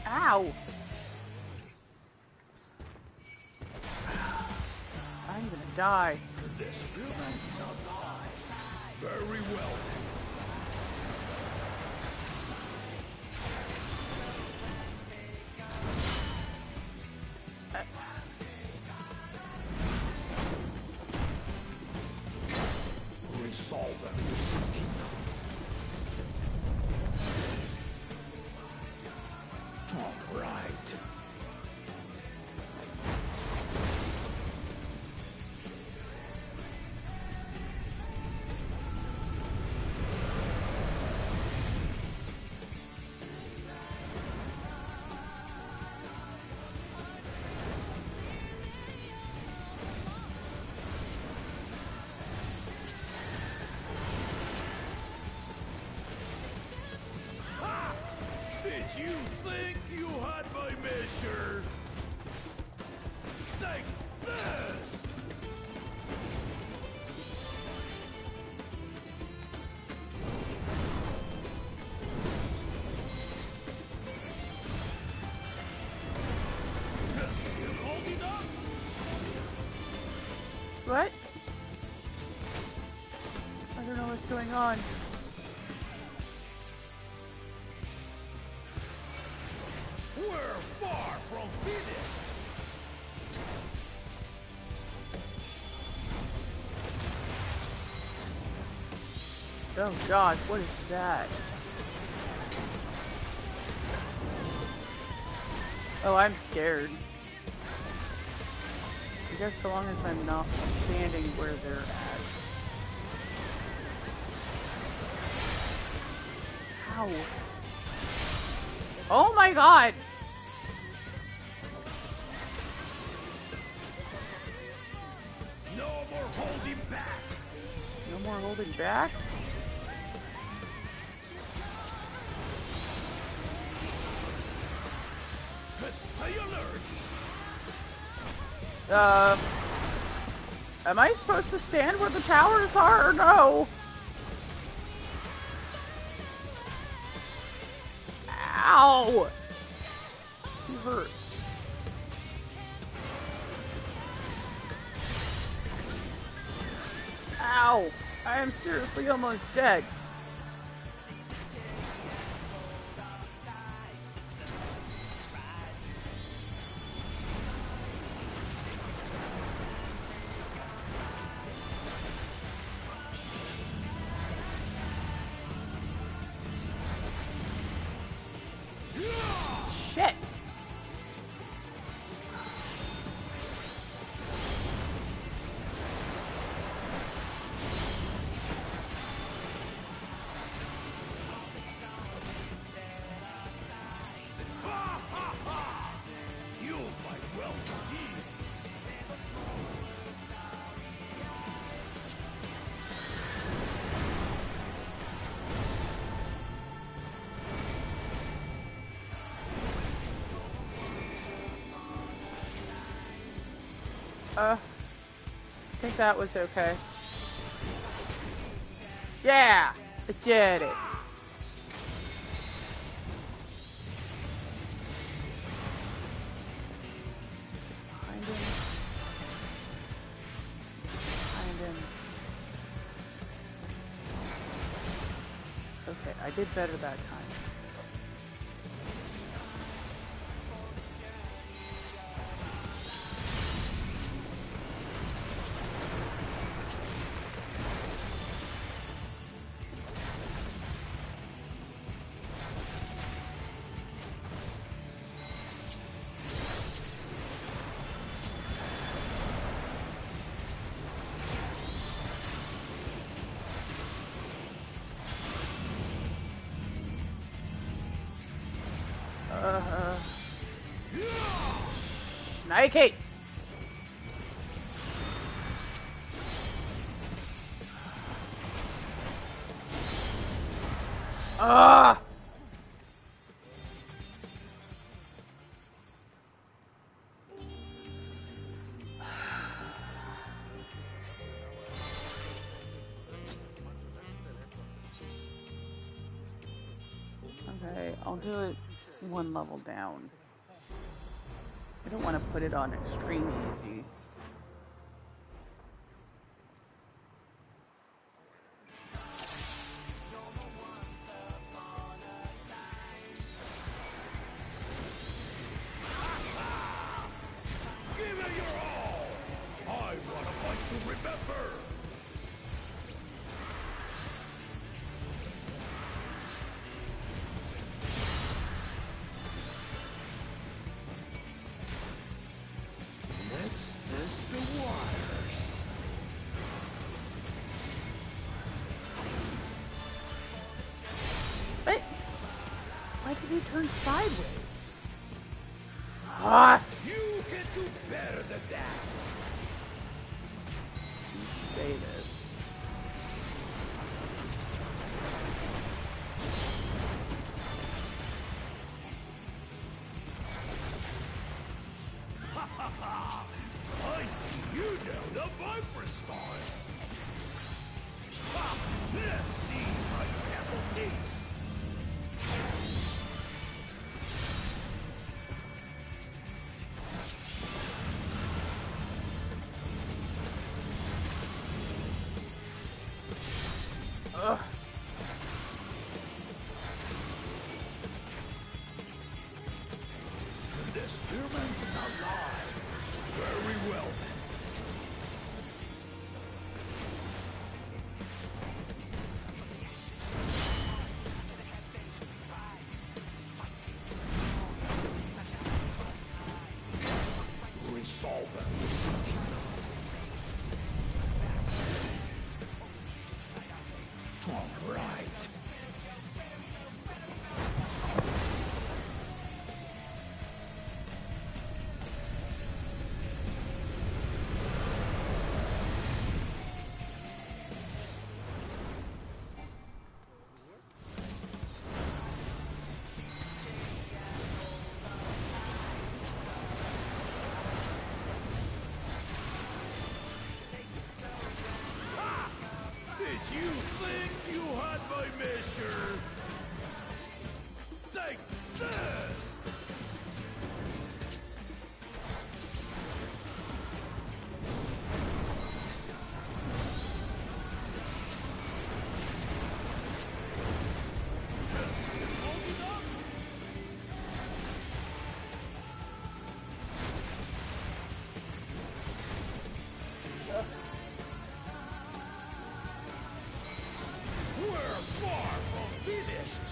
Ow. die. This human not die. Very well then. Resolve them with some kingdom. All right. Did you think you had my measure? Take this! Still holding up? What? I don't know what's going on. We're far from finished. Oh gosh, what is that? Oh, I'm scared. I guess so long as I'm not standing where they're at. Ow. Oh my god! No more holding back. No more holding back? Stay alert. Am I supposed to stand where the towers are or no? Ow! You hurt. Ow! I am seriously almost dead. Shit! You'll fight well indeed. I think that was okay. Yeah! I did it! Behind him. Behind him. Okay, I did better that time. Night case. Ah! Okay, I'll do it one level down. I don't want to put it on extreme easy. turned sideways. Ah! You can do better than that. You say this. I see you know the Viper style. Ha! Let's see how you handle this. Ugh. The spearman did not lie. Very well then. Resolve it. All right. Did you think you had my measure? Take this! We're far from finished!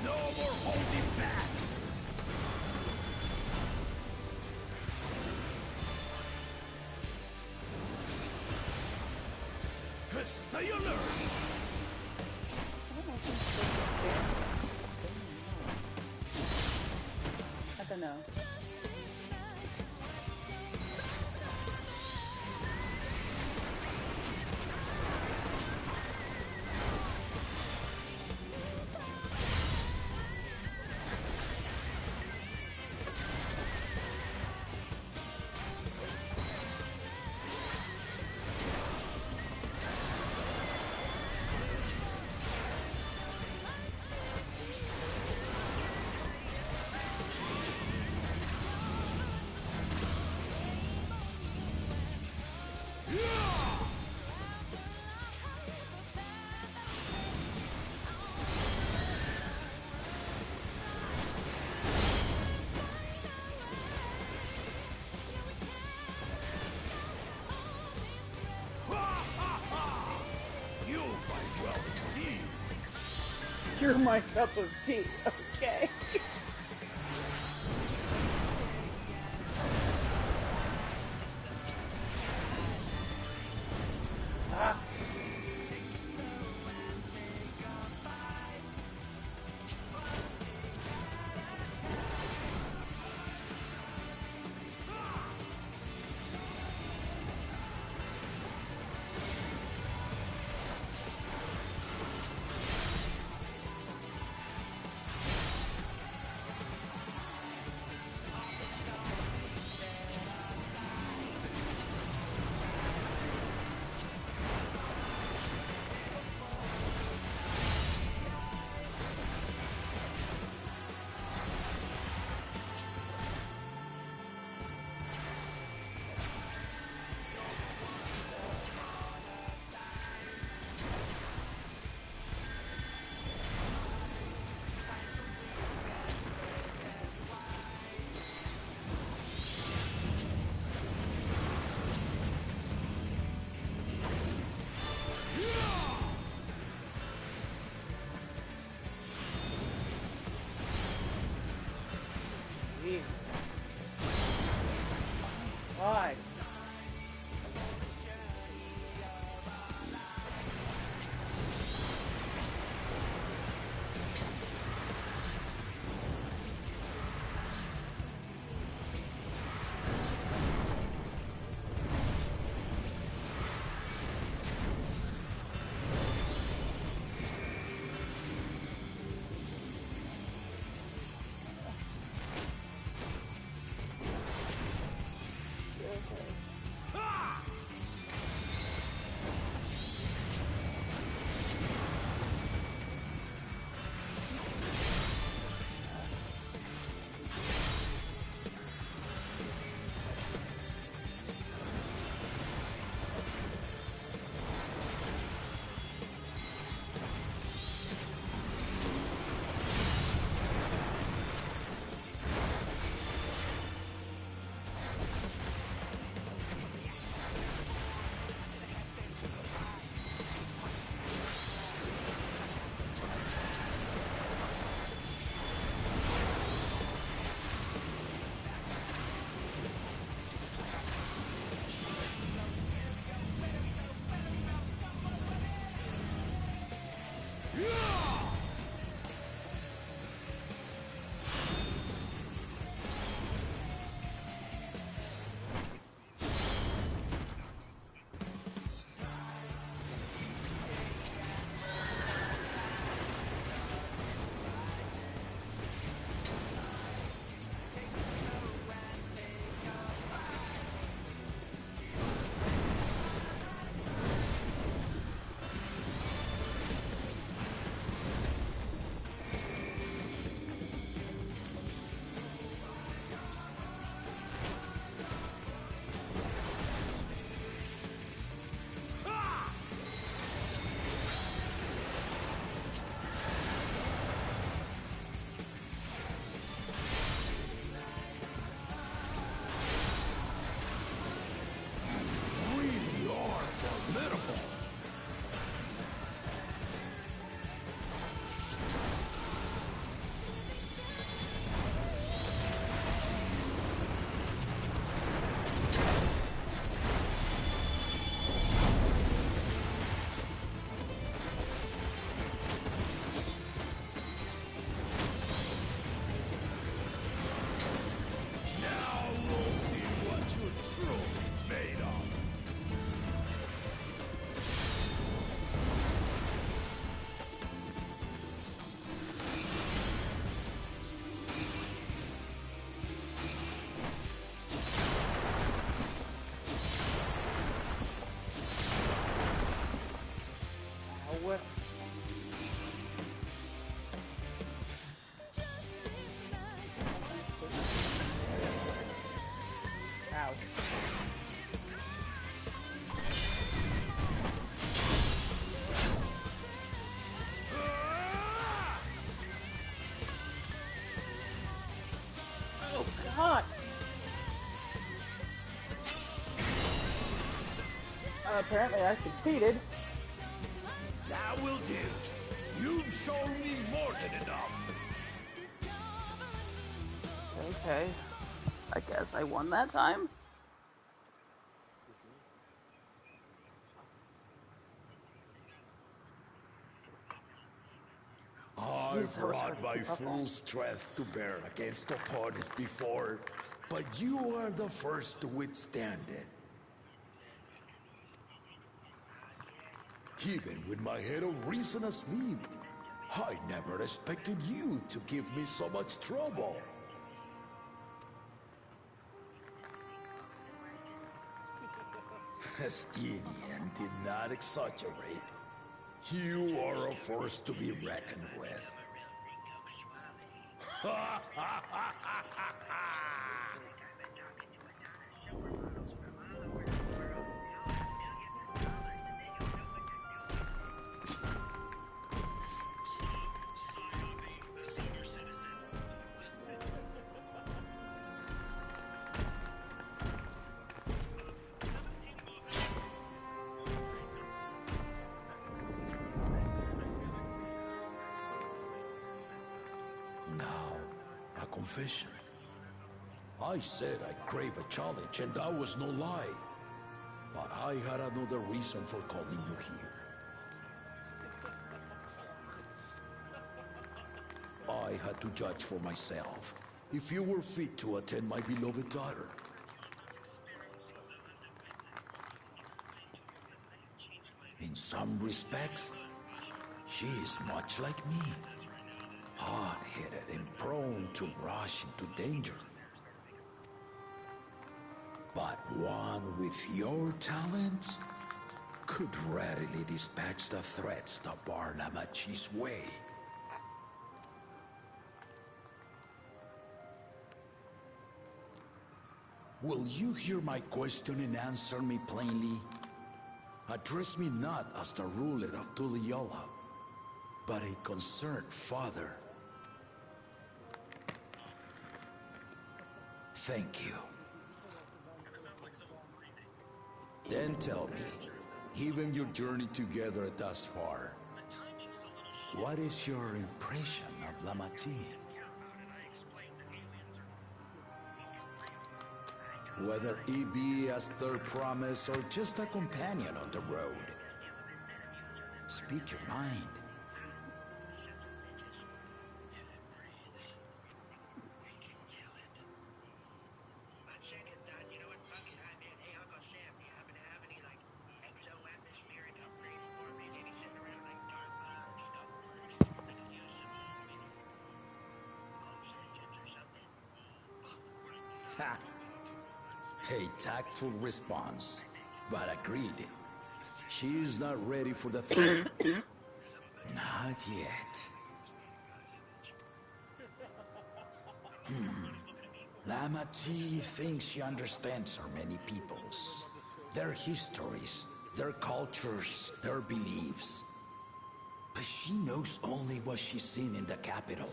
No more holding back! Stay alert! I don't know. You fight well indeed. You're my cup of tea, okay? Ah. Apparently I succeeded. That will do. You've shown me more than enough. Okay. I guess I won that time. I've Jeez, that was hard brought to my keep up full on. strength to bear against opponents before, but you are the first to withstand it. Even with my head of reason asleep, I never expected you to give me so much trouble. Estinian did not exaggerate. You are a force to be reckoned with. Now, a confession. I said I crave a challenge, and that was no lie. But I had another reason for calling you here. I had to judge for myself if you were fit to attend my beloved daughter. In some respects, she is much like me. Hot-headed and prone to rush into danger. But one with your talents could readily dispatch the threats that bar Lamachi's way. Will you hear my question and answer me plainly? Address me not as the ruler of Tuliola, but a concerned father. Thank you. Then tell me, given your journey together thus far, what is your impression of Lamati? Whether he be as their promise or just a companion on the road. Speak your mind. Ha! A tactful response, but agreed. She is not ready for the throne. Not yet. Lamati thinks she understands her many peoples, their histories, their cultures, their beliefs. But she knows only what she's seen in the capital.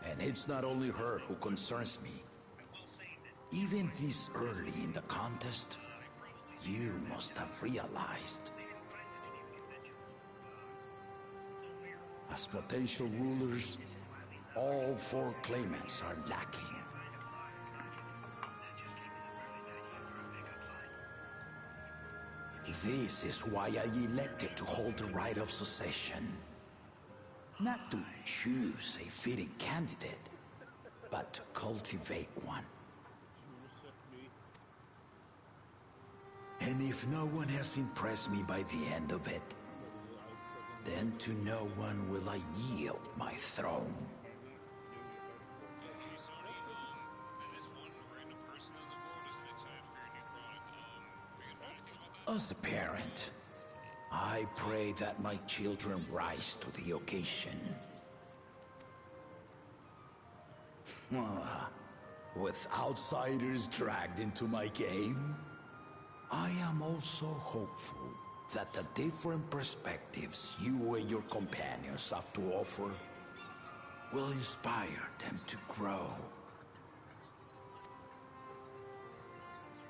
And it's not only her who concerns me. Even this early in the contest, you must have realized. As potential rulers, all four claimants are lacking. This is why I elected to hold the right of succession. Not to choose a fitting candidate, but to cultivate one. And if no one has impressed me by the end of it, then to no one will I yield my throne. As a parent, I pray that my children rise to the occasion. With outsiders dragged into my game, I am also hopeful that the different perspectives you and your companions have to offer will inspire them to grow.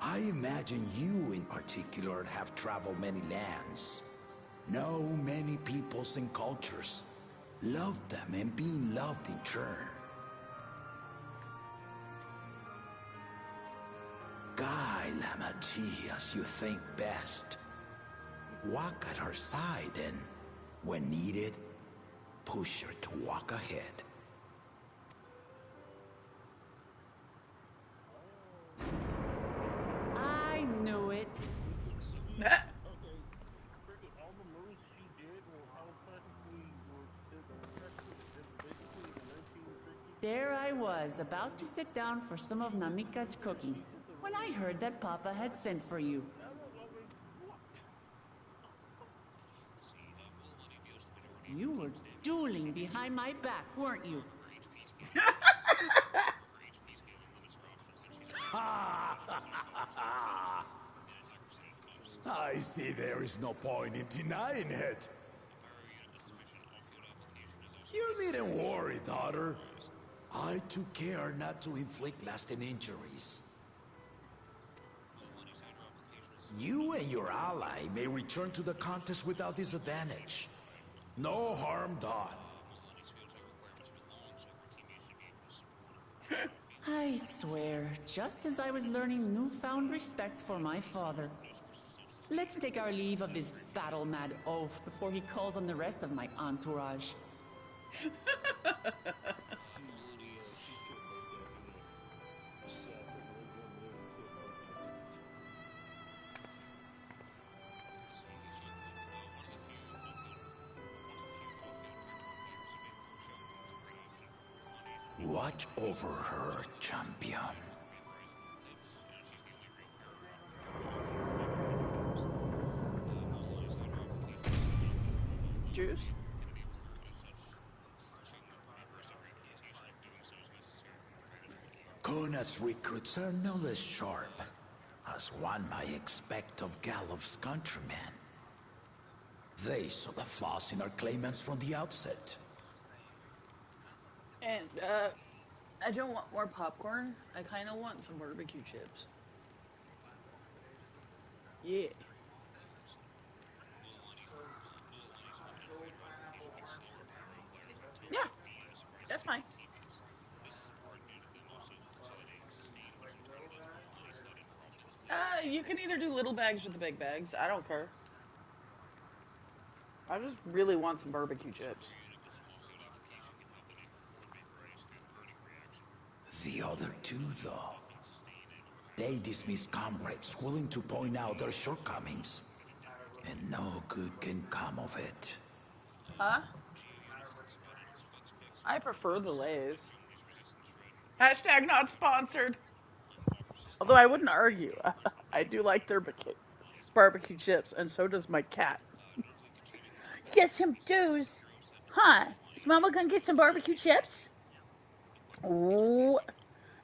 I imagine you in particular have traveled many lands, know many peoples and cultures, loved them and being loved in turn. Guide Lamati as you think best. Walk at her side and, when needed, push her to walk ahead. I knew it. There I was, about to sit down for some of Namika's cooking, when I heard that Papa had sent for you. You were dueling behind my back, weren't you? I see there is no point in denying it. You needn't worry, daughter. I took care not to inflict lasting injuries. You and your ally may return to the contest without disadvantage. No harm done. I swear, just as I was learning newfound respect for my father. Let's take our leave of this battle-mad oaf before he calls on the rest of my entourage. Watch over her, champion. Juice? Kona's recruits are no less sharp, as one might expect of Galloff's countrymen. They saw the flaws in our claimants from the outset. And, I don't want more popcorn. I kind of want some barbecue chips. Yeah. Yeah, that's fine. You can either do little bags or the big bags. I don't care. I just really want some barbecue chips. The other two, though, they dismiss comrades willing to point out their shortcomings, and no good can come of it. Huh? I prefer the Lays. Hashtag not sponsored. Although I wouldn't argue. I do like their barbecue chips, and so does my cat. Yes, him does. Huh? Is Mama gonna get some barbecue chips? Ooh.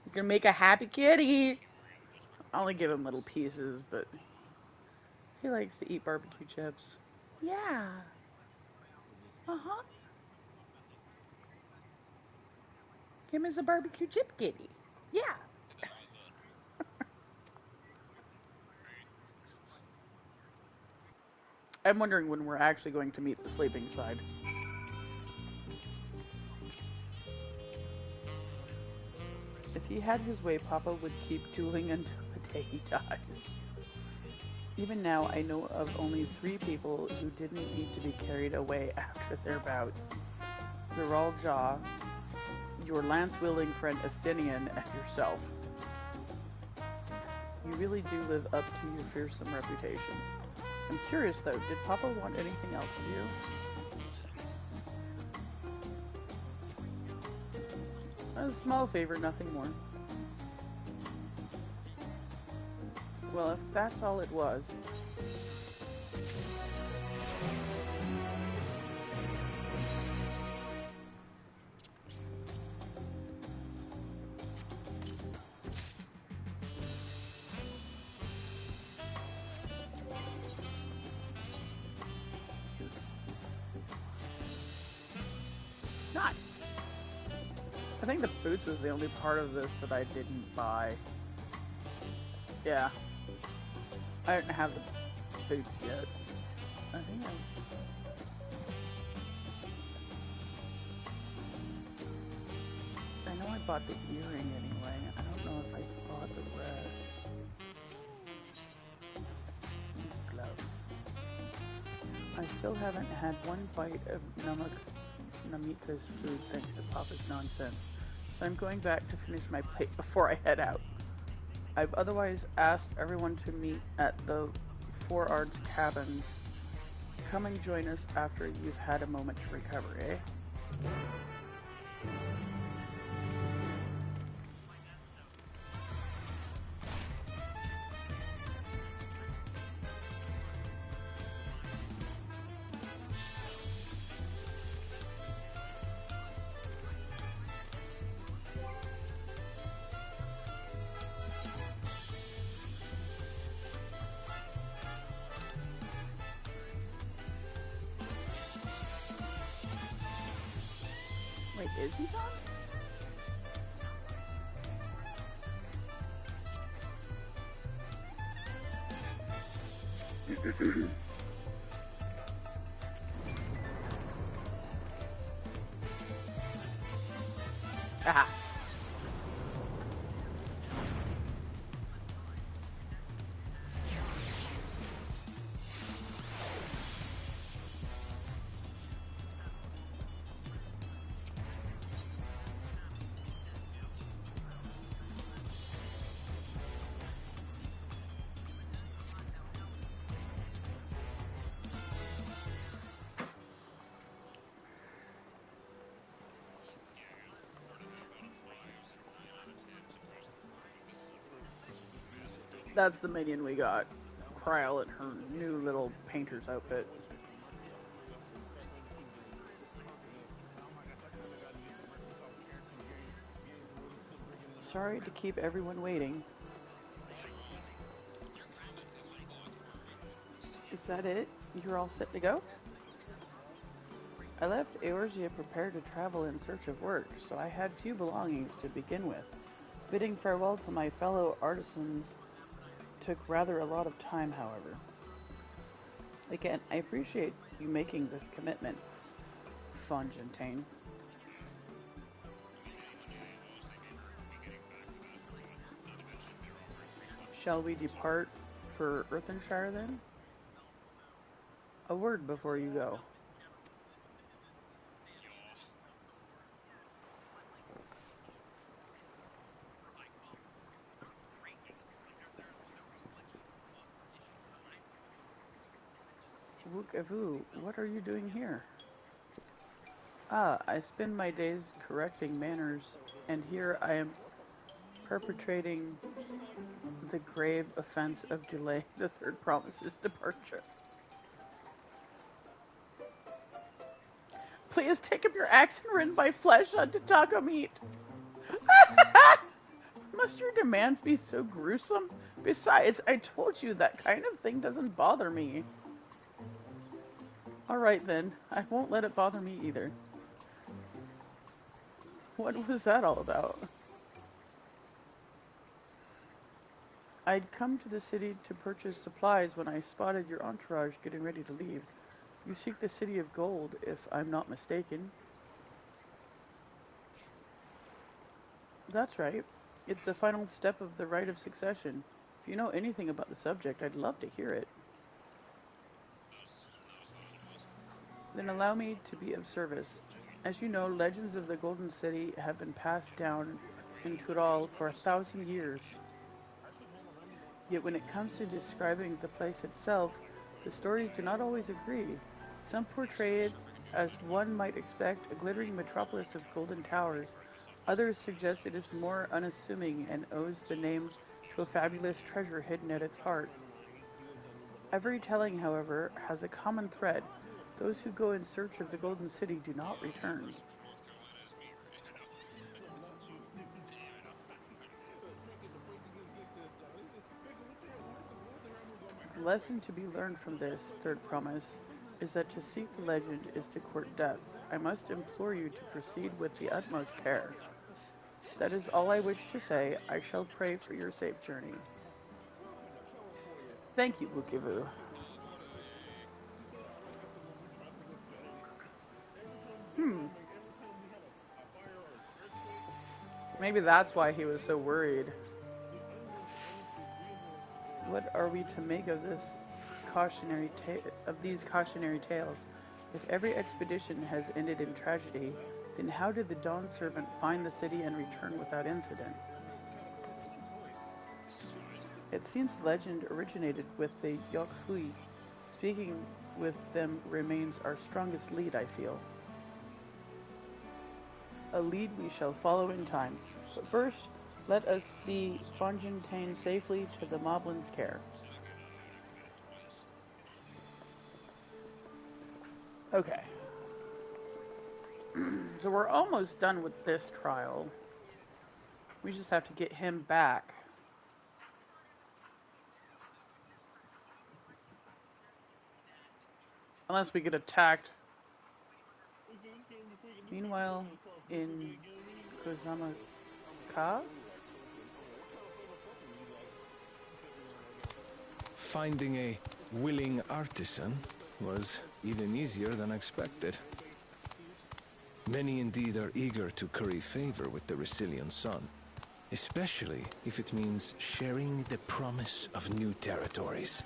You're gonna make a happy kitty. I only give him little pieces, but he likes to eat barbecue chips. Yeah. Uh-huh. Him is a barbecue chip kitty. Yeah. I'm wondering when we're actually going to meet the sleeping side. If he had his way, Papa would keep dueling until the day he dies. Even now, I know of only 3 people who didn't need to be carried away after their bouts. Zeral Jah, your lance-wielding friend Estinian, and yourself. You really do live up to your fearsome reputation. I'm curious though, did Papa want anything else of you? A small favor, nothing more. Well, if that's all it was. Not. I think the boots was the only part of this that I didn't buy. Yeah. I don't have the boots yet. I think I know I bought the earring anyway. I don't know if I bought the rest. Gloves. I still haven't had one bite of Namika's food thanks to Papa's nonsense. So I'm going back to finish my plate before I head out. I've otherwise asked everyone to meet at the Four Arts cabins. Come and join us after you've had a moment to recover, eh? Wait, is he on? Aha. That's the minion we got. Kryl in her new little painter's outfit. Sorry to keep everyone waiting. Is that it? You're all set to go? I left Eorzea prepared to travel in search of work, so I had few belongings to begin with. Bidding farewell to my fellow artisans took rather a lot of time, however. Again, I appreciate you making this commitment, Fontaine. Shall we depart for Earthenshire then? A word before you go. Wook-avoo, what are you doing here? Ah, I spend my days correcting manners, and here I am perpetrating the grave offense of delay the third promise's departure. Please take up your axe and rend my flesh onto taco meat. Must your demands be so gruesome? Besides, I told you that kind of thing doesn't bother me. Alright then, I won't let it bother me either. What was that all about? I'd come to the city to purchase supplies when I spotted your entourage getting ready to leave. You seek the City of Gold, if I'm not mistaken. That's right. It's the final step of the rite of succession. If you know anything about the subject, I'd love to hear it. Then allow me to be of service. As you know, legends of the Golden City have been passed down in Tural for 1,000 years. Yet when it comes to describing the place itself, the stories do not always agree. Some portray it as one might expect, a glittering metropolis of golden towers. Others suggest it is more unassuming and owes the name to a fabulous treasure hidden at its heart. Every telling, however, has a common thread. Those who go in search of the Golden City do not return. The lesson to be learned from this third promise is that to seek the legend is to court death. I must implore you to proceed with the utmost care. That is all I wish to say. I shall pray for your safe journey. Thank you, Bukivu. Hmm. Maybe that's why he was so worried. What are we to make of these cautionary tales? If every expedition has ended in tragedy, then how did the Dawn Servant find the city and return without incident? It seems legend originated with the Yokhui. Speaking with them remains our strongest lead, I feel. A lead we shall follow in time. But first, let us see Fontaine safely to the Moblin's care. Okay. So we're almost done with this trial. We just have to get him back. Unless we get attacked. Meanwhile, in Kozamaka? Finding a willing artisan was even easier than expected. Many indeed are eager to curry favor with the Resilient Sun, especially if it means sharing the promise of new territories.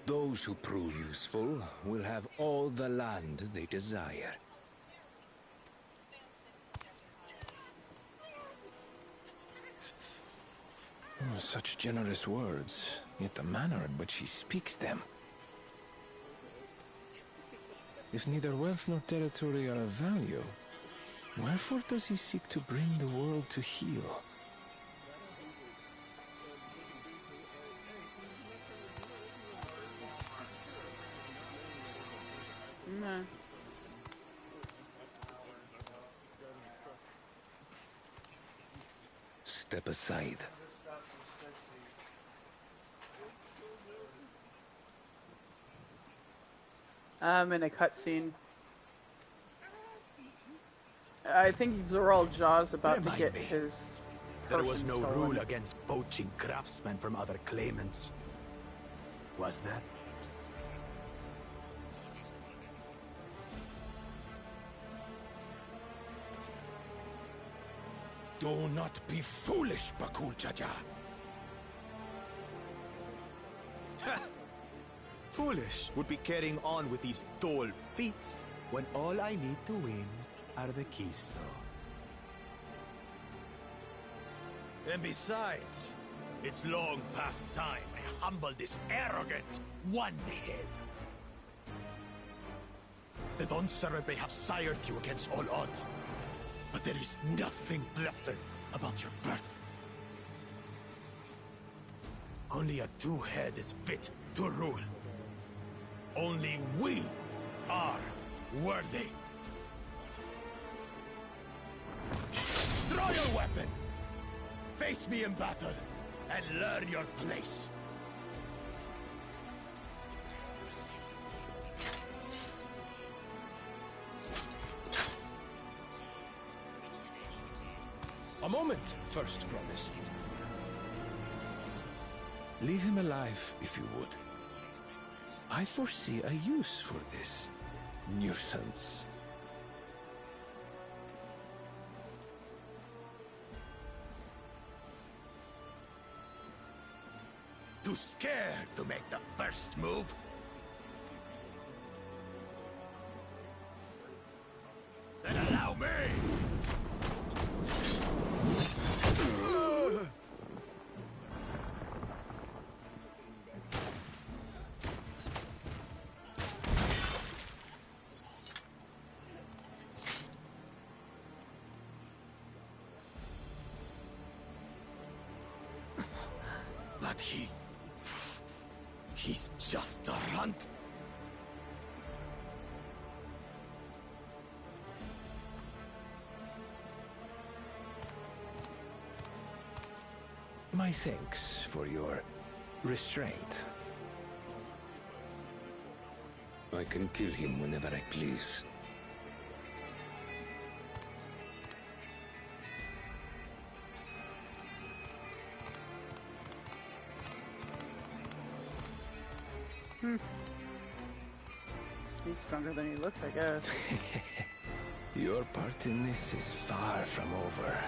Those who prove useful will have all the land they desire. Such generous words, yet the manner in which he speaks them. If neither wealth nor territory are of value, wherefore does he seek to bring the world to heel? Nah. Step aside. I'm in a cutscene. I think Zoral Jaw's about to get his. There was no stolen. rule against poaching craftsmen from other claimants. Was there? Do not be foolish, Bakul Jaja. Foolish would be carrying on with these dull feats when all I need to win are the keystones. And besides, it's long past time I humble this arrogant one-head. The Dawn Servant may have sired you against all odds, but there is nothing blessed about your birth. Only a two-head is fit to rule. Only we are worthy. Draw your weapon! Face me in battle, and learn your place. A moment, First Promise. Leave him alive, if you would. I foresee a use for this nuisance. Too scared to make the first move? Then allow me! But he's just a runt. My thanks for your restraint. I can kill him whenever I please. He's stronger than he looks, I guess. Your part in this is far from over.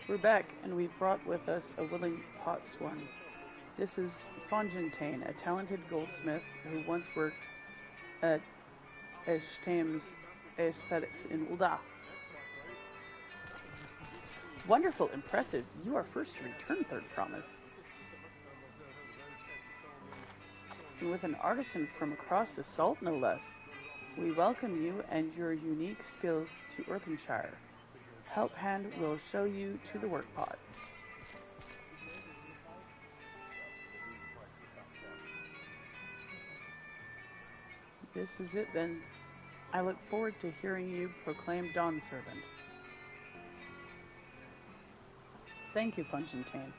We're back, and we've brought with us a willing potswan. This is Fontaine, a talented goldsmith who once worked at Estam's Aesthetics in Ulda. Wonderful, impressive. You are first to return, Third Promise. And with an artisan from across the salt, no less. We welcome you and your unique skills to Earthenshire. Help Hand will show you to the work pot. This is it then. I look forward to hearing you proclaim Dawn Servant. Thank you, Fontaine.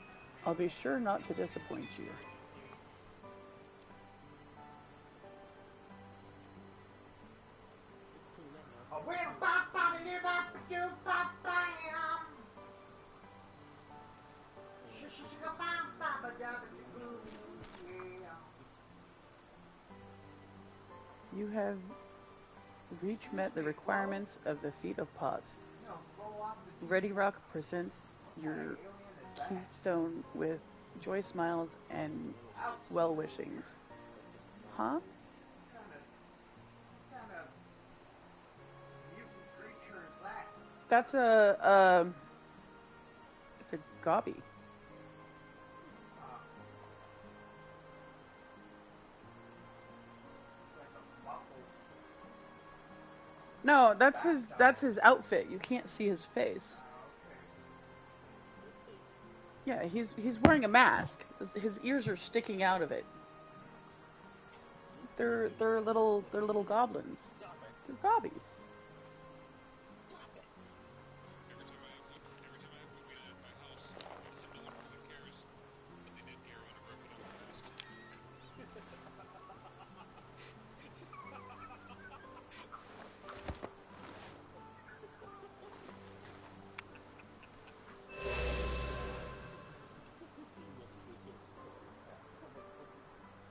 I'll be sure not to disappoint you. You have met the requirements of the Feat of Pots. Ready Rock presents your keystone with joy smiles and well-wishings. Huh? That's it's a gobby. No, that's his outfit. You can't see his face. Yeah, he's wearing a mask. His ears are sticking out of it. They're little goblins. They're gobbies.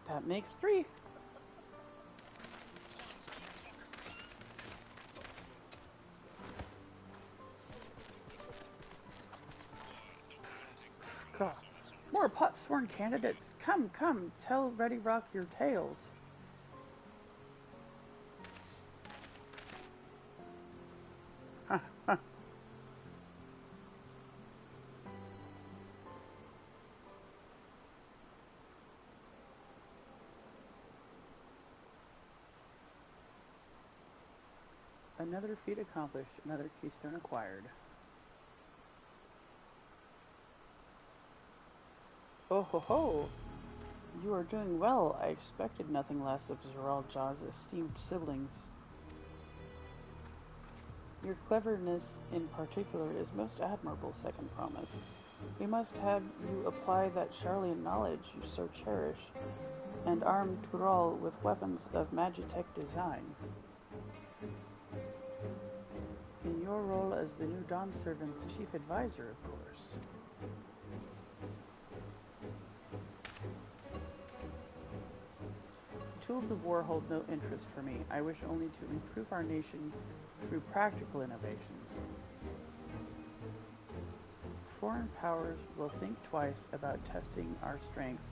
That makes 3. God. More pot-sworn candidates. Come, tell Ready Rock your tales. Another feat accomplished, another keystone acquired. Oh ho ho! You are doing well. I expected nothing less of Zoral Jaw's esteemed siblings. Your cleverness in particular is most admirable, Second Promise. We must have you apply that Charlian knowledge you so cherish, and arm Tural with weapons of Magitech design. In your role as the new Dawn Servant's chief advisor, of course. Tools of war hold no interest for me. I wish only to improve our nation through practical innovations. Foreign powers will think twice about testing our strength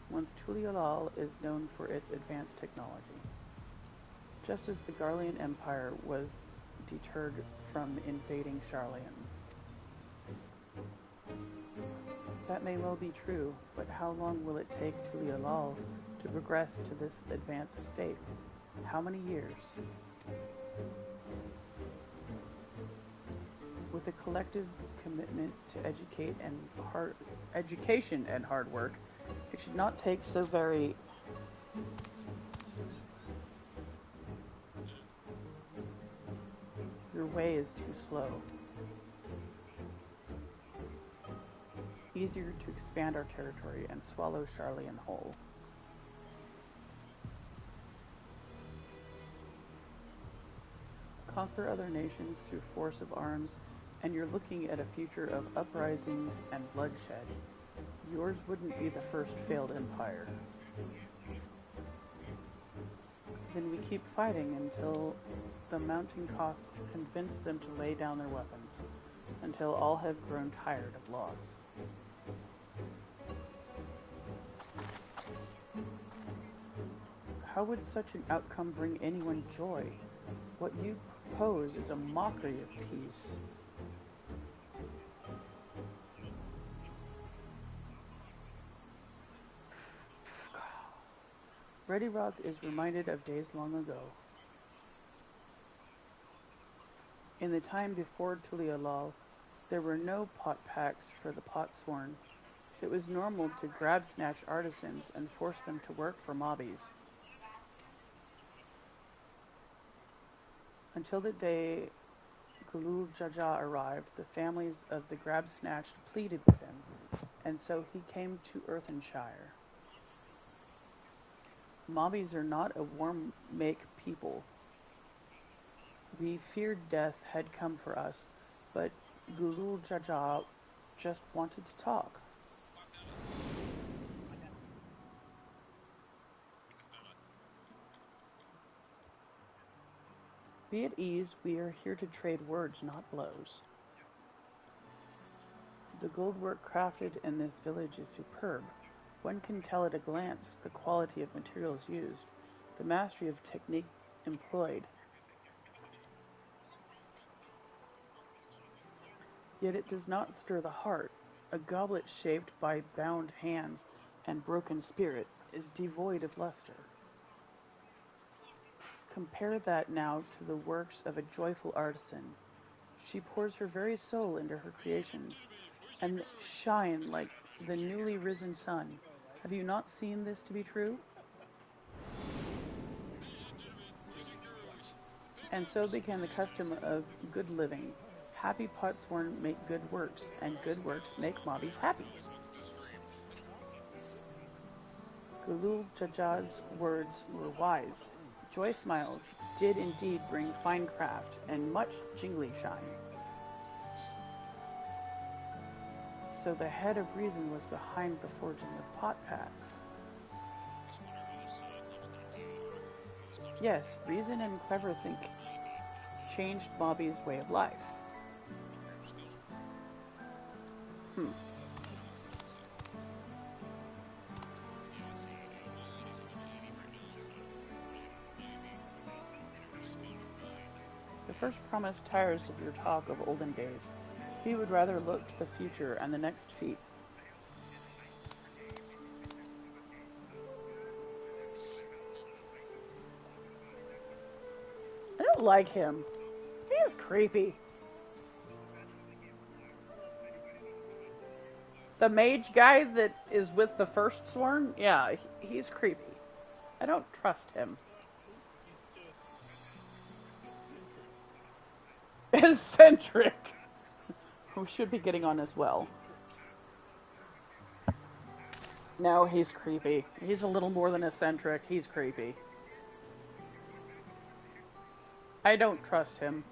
once Tuliolal is known for its advanced technology. Just as the Garlean Empire was deterred from invading Charlian. That may well be true, but how long will it take Tuliolal to progress to this advanced state? How many years? With a collective commitment to education and hard work, it should not take so very... Your way is too slow. easier to expand our territory and swallow Charlian whole. Conquer other nations through force of arms, and you're looking at a future of uprisings and bloodshed. Yours wouldn't be the first failed empire. Then we keep fighting until the mounting costs convince them to lay down their weapons, until all have grown tired of loss. How would such an outcome bring anyone joy? What you propose is a mockery of peace. Ready Rock is reminded of days long ago. In the time before Tulialal, there were no pot packs for the pot sworn. It was normal to grab snatch artisans and force them to work for mobbies. Until the day Gulul Jaja arrived, the families of the grab snatched pleaded with him, and so he came to Earthenshire. Mobbies are not a warm-make people. We feared death had come for us, but Gulul Jaja just wanted to talk. Be at ease, we are here to trade words, not blows. The goldwork crafted in this village is superb. One can tell at a glance the quality of materials used, the mastery of technique employed. Yet it does not stir the heart. A goblet shaped by bound hands and broken spirit is devoid of luster. Compare that now to the works of a joyful artisan. She pours her very soul into her creations, and shine like the newly risen sun. Have you not seen this to be true? And so began the custom of good living. Happy potsworn make good works, and good works make mobbies happy. Gulul Jaja's words were wise. Joy smiles did indeed bring fine craft and much jingly shine. So the head of reason was behind the forging of pot packs. Yes, reason and clever think changed Bobby's way of life. The first promise tires of your talk of olden days. He would rather look to the future and the next feat. I don't like him. He is creepy. The mage guy that is with the first sworn, yeah, he's creepy. I don't trust him. Eccentric. We should be getting on as well. No, he's creepy. He's a little more than eccentric. He's creepy. I don't trust him.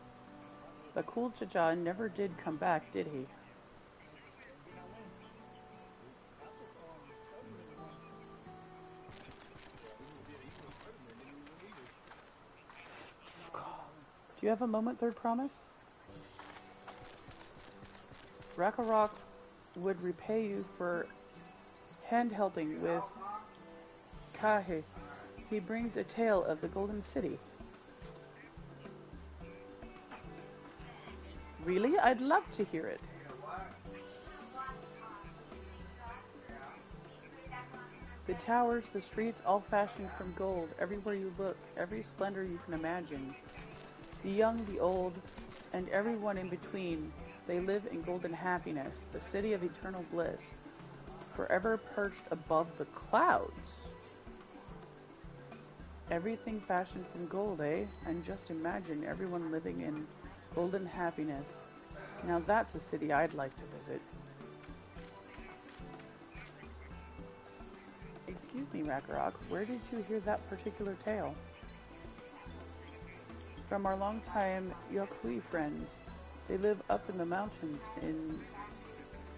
The cool Jaja never did come back, did he? Do you have a moment, third promise? Rakarok would repay you for hand-helping with Kahe. He brings a tale of the Golden City. Really? I'd love to hear it. The towers, the streets, all fashioned from gold. Everywhere you look, every splendor you can imagine. The young, the old, and everyone in between. They live in golden happiness, the city of eternal bliss, forever perched above the clouds. Everything fashioned from gold, eh? And just imagine everyone living in golden happiness. Now that's a city I'd like to visit. Excuse me, Ragnarok, where did you hear that particular tale? From our longtime Yokui friends. They live up in the mountains in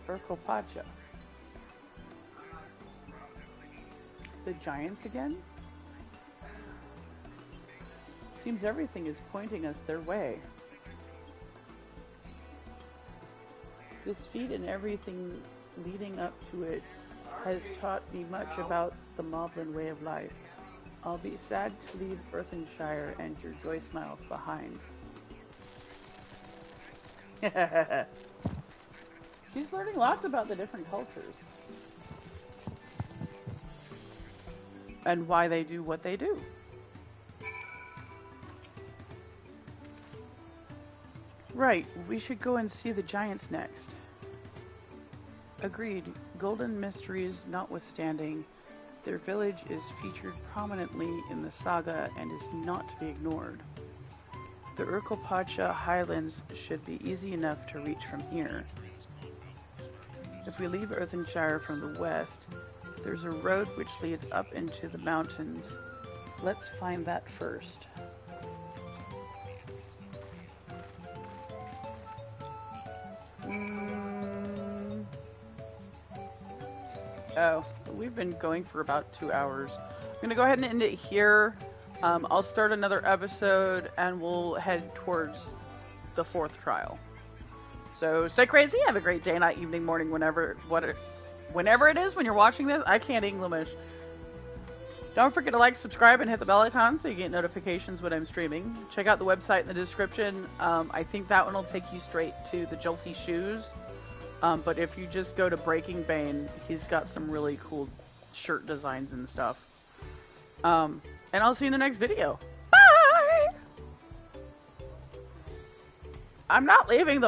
Urkopacha. The giants again? Seems everything is pointing us their way. This feat and everything leading up to it has taught me much about the Moblin way of life. I'll be sad to leave Earthenshire and your joy smiles behind. She's learning lots about the different cultures. And why they do what they do. Right, we should go and see the giants next. Agreed. Golden mysteries notwithstanding, their village is featured prominently in the saga and is not to be ignored. The Urkopacha highlands should be easy enough to reach from here. If we leave Earthenshire from the west, there's a road which leads up into the mountains. Let's find that first. Oh, we've been going for about 2 hours. I'm going to go ahead and end it here. I'll start another episode and we'll head towards the 4th trial. So stay crazy, have a great day, night, evening, morning, whenever it is when you're watching this. I can't English. Don't forget to like, subscribe, and hit the bell icon so you get notifications when I'm streaming. Check out the website in the description. I think that one will take you straight to the Jolty shoes. But if you just go to Breaking Bane, he's got some really cool shirt designs and stuff. And I'll see you in the next video. Bye! I'm not leaving the